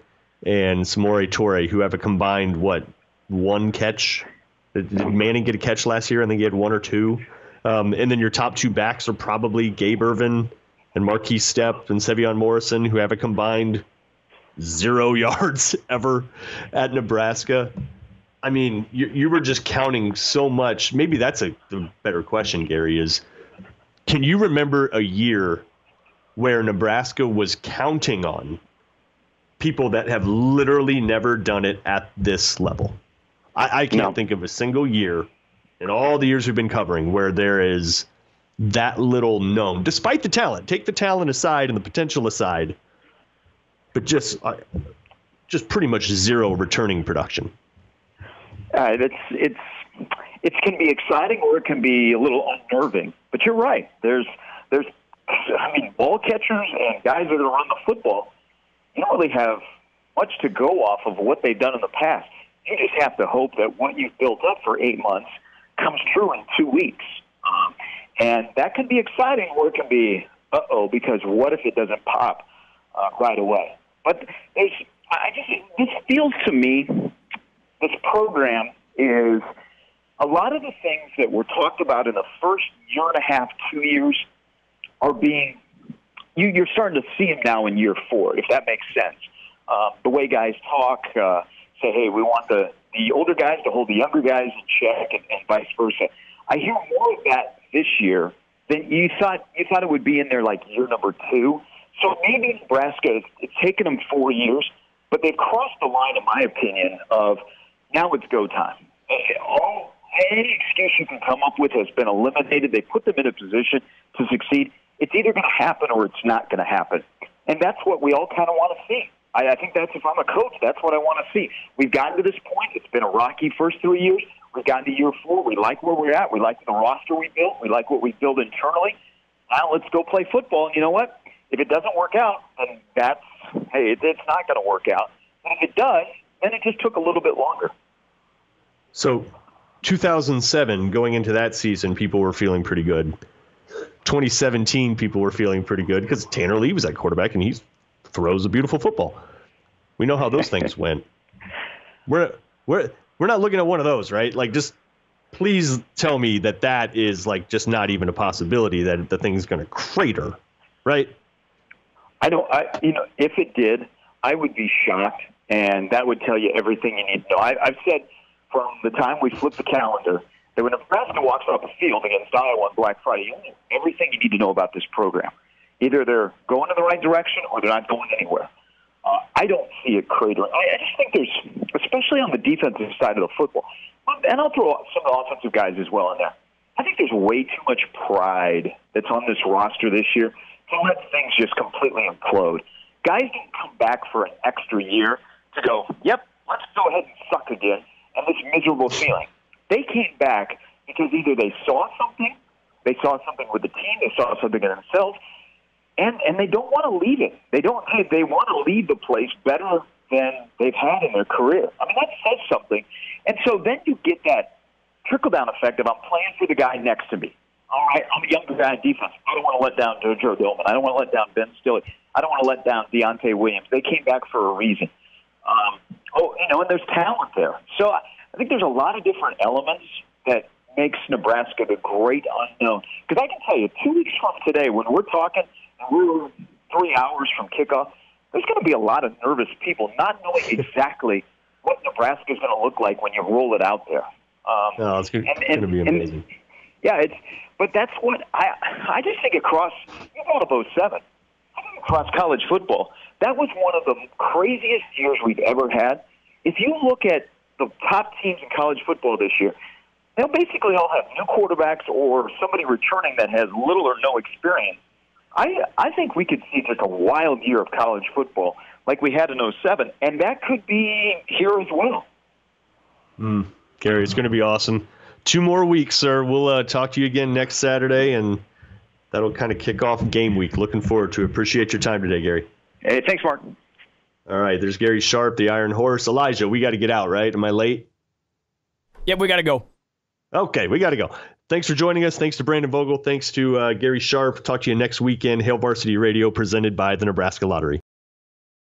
and Samori Toure, who have a combined, one catch? Did Manning get a catch last year? I think he had one or two. And then your top two backs are probably Gabe Ervin and Marquise Stepp and Sevion Morrison, who have a combined 0 yards ever at Nebraska. I mean, you were just counting so much. Maybe that's the better question, Gary, is can you remember a year where Nebraska was counting on people that have literally never done it at this level? I can't think of a single year in all the years we've been covering where there is that little known, despite the talent. Take the talent aside and the potential aside, but just pretty much zero returning production. It can be exciting or it can be a little unnerving. But you're right. There's ball catchers and guys that are run the football, you don't really have much to go off of what they've done in the past. You just have to hope that what you've built up for 8 months comes true in 2 weeks. And that can be exciting or it can be, because what if it doesn't pop right away? But this feels to me, this program is a lot of the things that were talked about in the first year and a half, 2 years, are being, you're starting to see them now in year 4, if that makes sense. The way guys talk, say, hey, we want the older guys to hold the younger guys in check and vice versa. I hear more of that this year than you thought it would be in there like year number 2. So maybe Nebraska, it's taken them 4 years, but they've crossed the line, in my opinion, of now it's go time. Any excuse you can come up with has been eliminated. They put them in a position to succeed. It's either going to happen or it's not going to happen. And that's what we all kind of want to see. I think that's, if I'm a coach, that's what I want to see. We've gotten to this point. It's been a rocky first 3 years. We've gotten to year 4. We like where we're at. We like the roster we built. We like what we built internally. Now let's go play football. And you know what? If it doesn't work out, then it's not going to work out. And if it does, then it just took a little bit longer. So 2007, going into that season, people were feeling pretty good. 2017, people were feeling pretty good because Tanner Lee was at quarterback and he throws a beautiful football. We know how those things went. We're not looking at one of those, right? Like, just please tell me that is like just not even a possibility that the thing's going to crater, right? If it did, I would be shocked, and that would tell you everything you need to know. I've said from the time we flipped the calendar that when Nebraska walks off the field against Iowa on Black Friday, you know everything you need to know about this program. Either they're going in the right direction or they're not going anywhere. I don't see it cratering. I just think there's, especially on the defensive side of the football, and I'll throw some of the offensive guys as well in there, I think there's way too much pride that's on this roster this year to let things just completely implode. Guys didn't come back for an extra year to go, yep, let's go ahead and suck again, and this miserable feeling. They came back because either they saw something with the team, they saw something in themselves, and they don't want to leave it. They want to leave the place better than they've had in their career. I mean, that says something. And so then you get that trickle-down effect of I'm playing for the guy next to me. All right, I'm a younger guy in defense. I don't want to let down JoJo Dillman. I don't want to let down Ben Stilley. I don't want to let down Deontay Williams. They came back for a reason. And there's talent there. So I think there's a lot of different elements that makes Nebraska the great unknown. Because I can tell you, 2 weeks from today, when we're talking, and we're 3 hours from kickoff, there's going to be a lot of nervous people not knowing exactly what Nebraska is going to look like when you roll it out there. It's going to be amazing. But that's what I just think across, you brought up 07, I think across college football, that was one of the craziest years we've ever had. If you look at the top teams in college football this year, they'll basically all have new quarterbacks or somebody returning that has little or no experience. I think we could see just a wild year of college football like we had in 07, and that could be here as well. Gary, it's going to be awesome. 2 more weeks, sir. We'll talk to you again next Saturday, and that'll kind of kick off game week. Looking forward to it. Appreciate your time today, Gary. Hey, thanks, Mark. All right, there's Gary Sharp, the Iron Horse. Elijah, we got to get out, right? Am I late? Yep, we got to go. Okay, we got to go. Thanks for joining us. Thanks to Brandon Vogel. Thanks to Gary Sharp. Talk to you next weekend. Hail Varsity Radio presented by the Nebraska Lottery.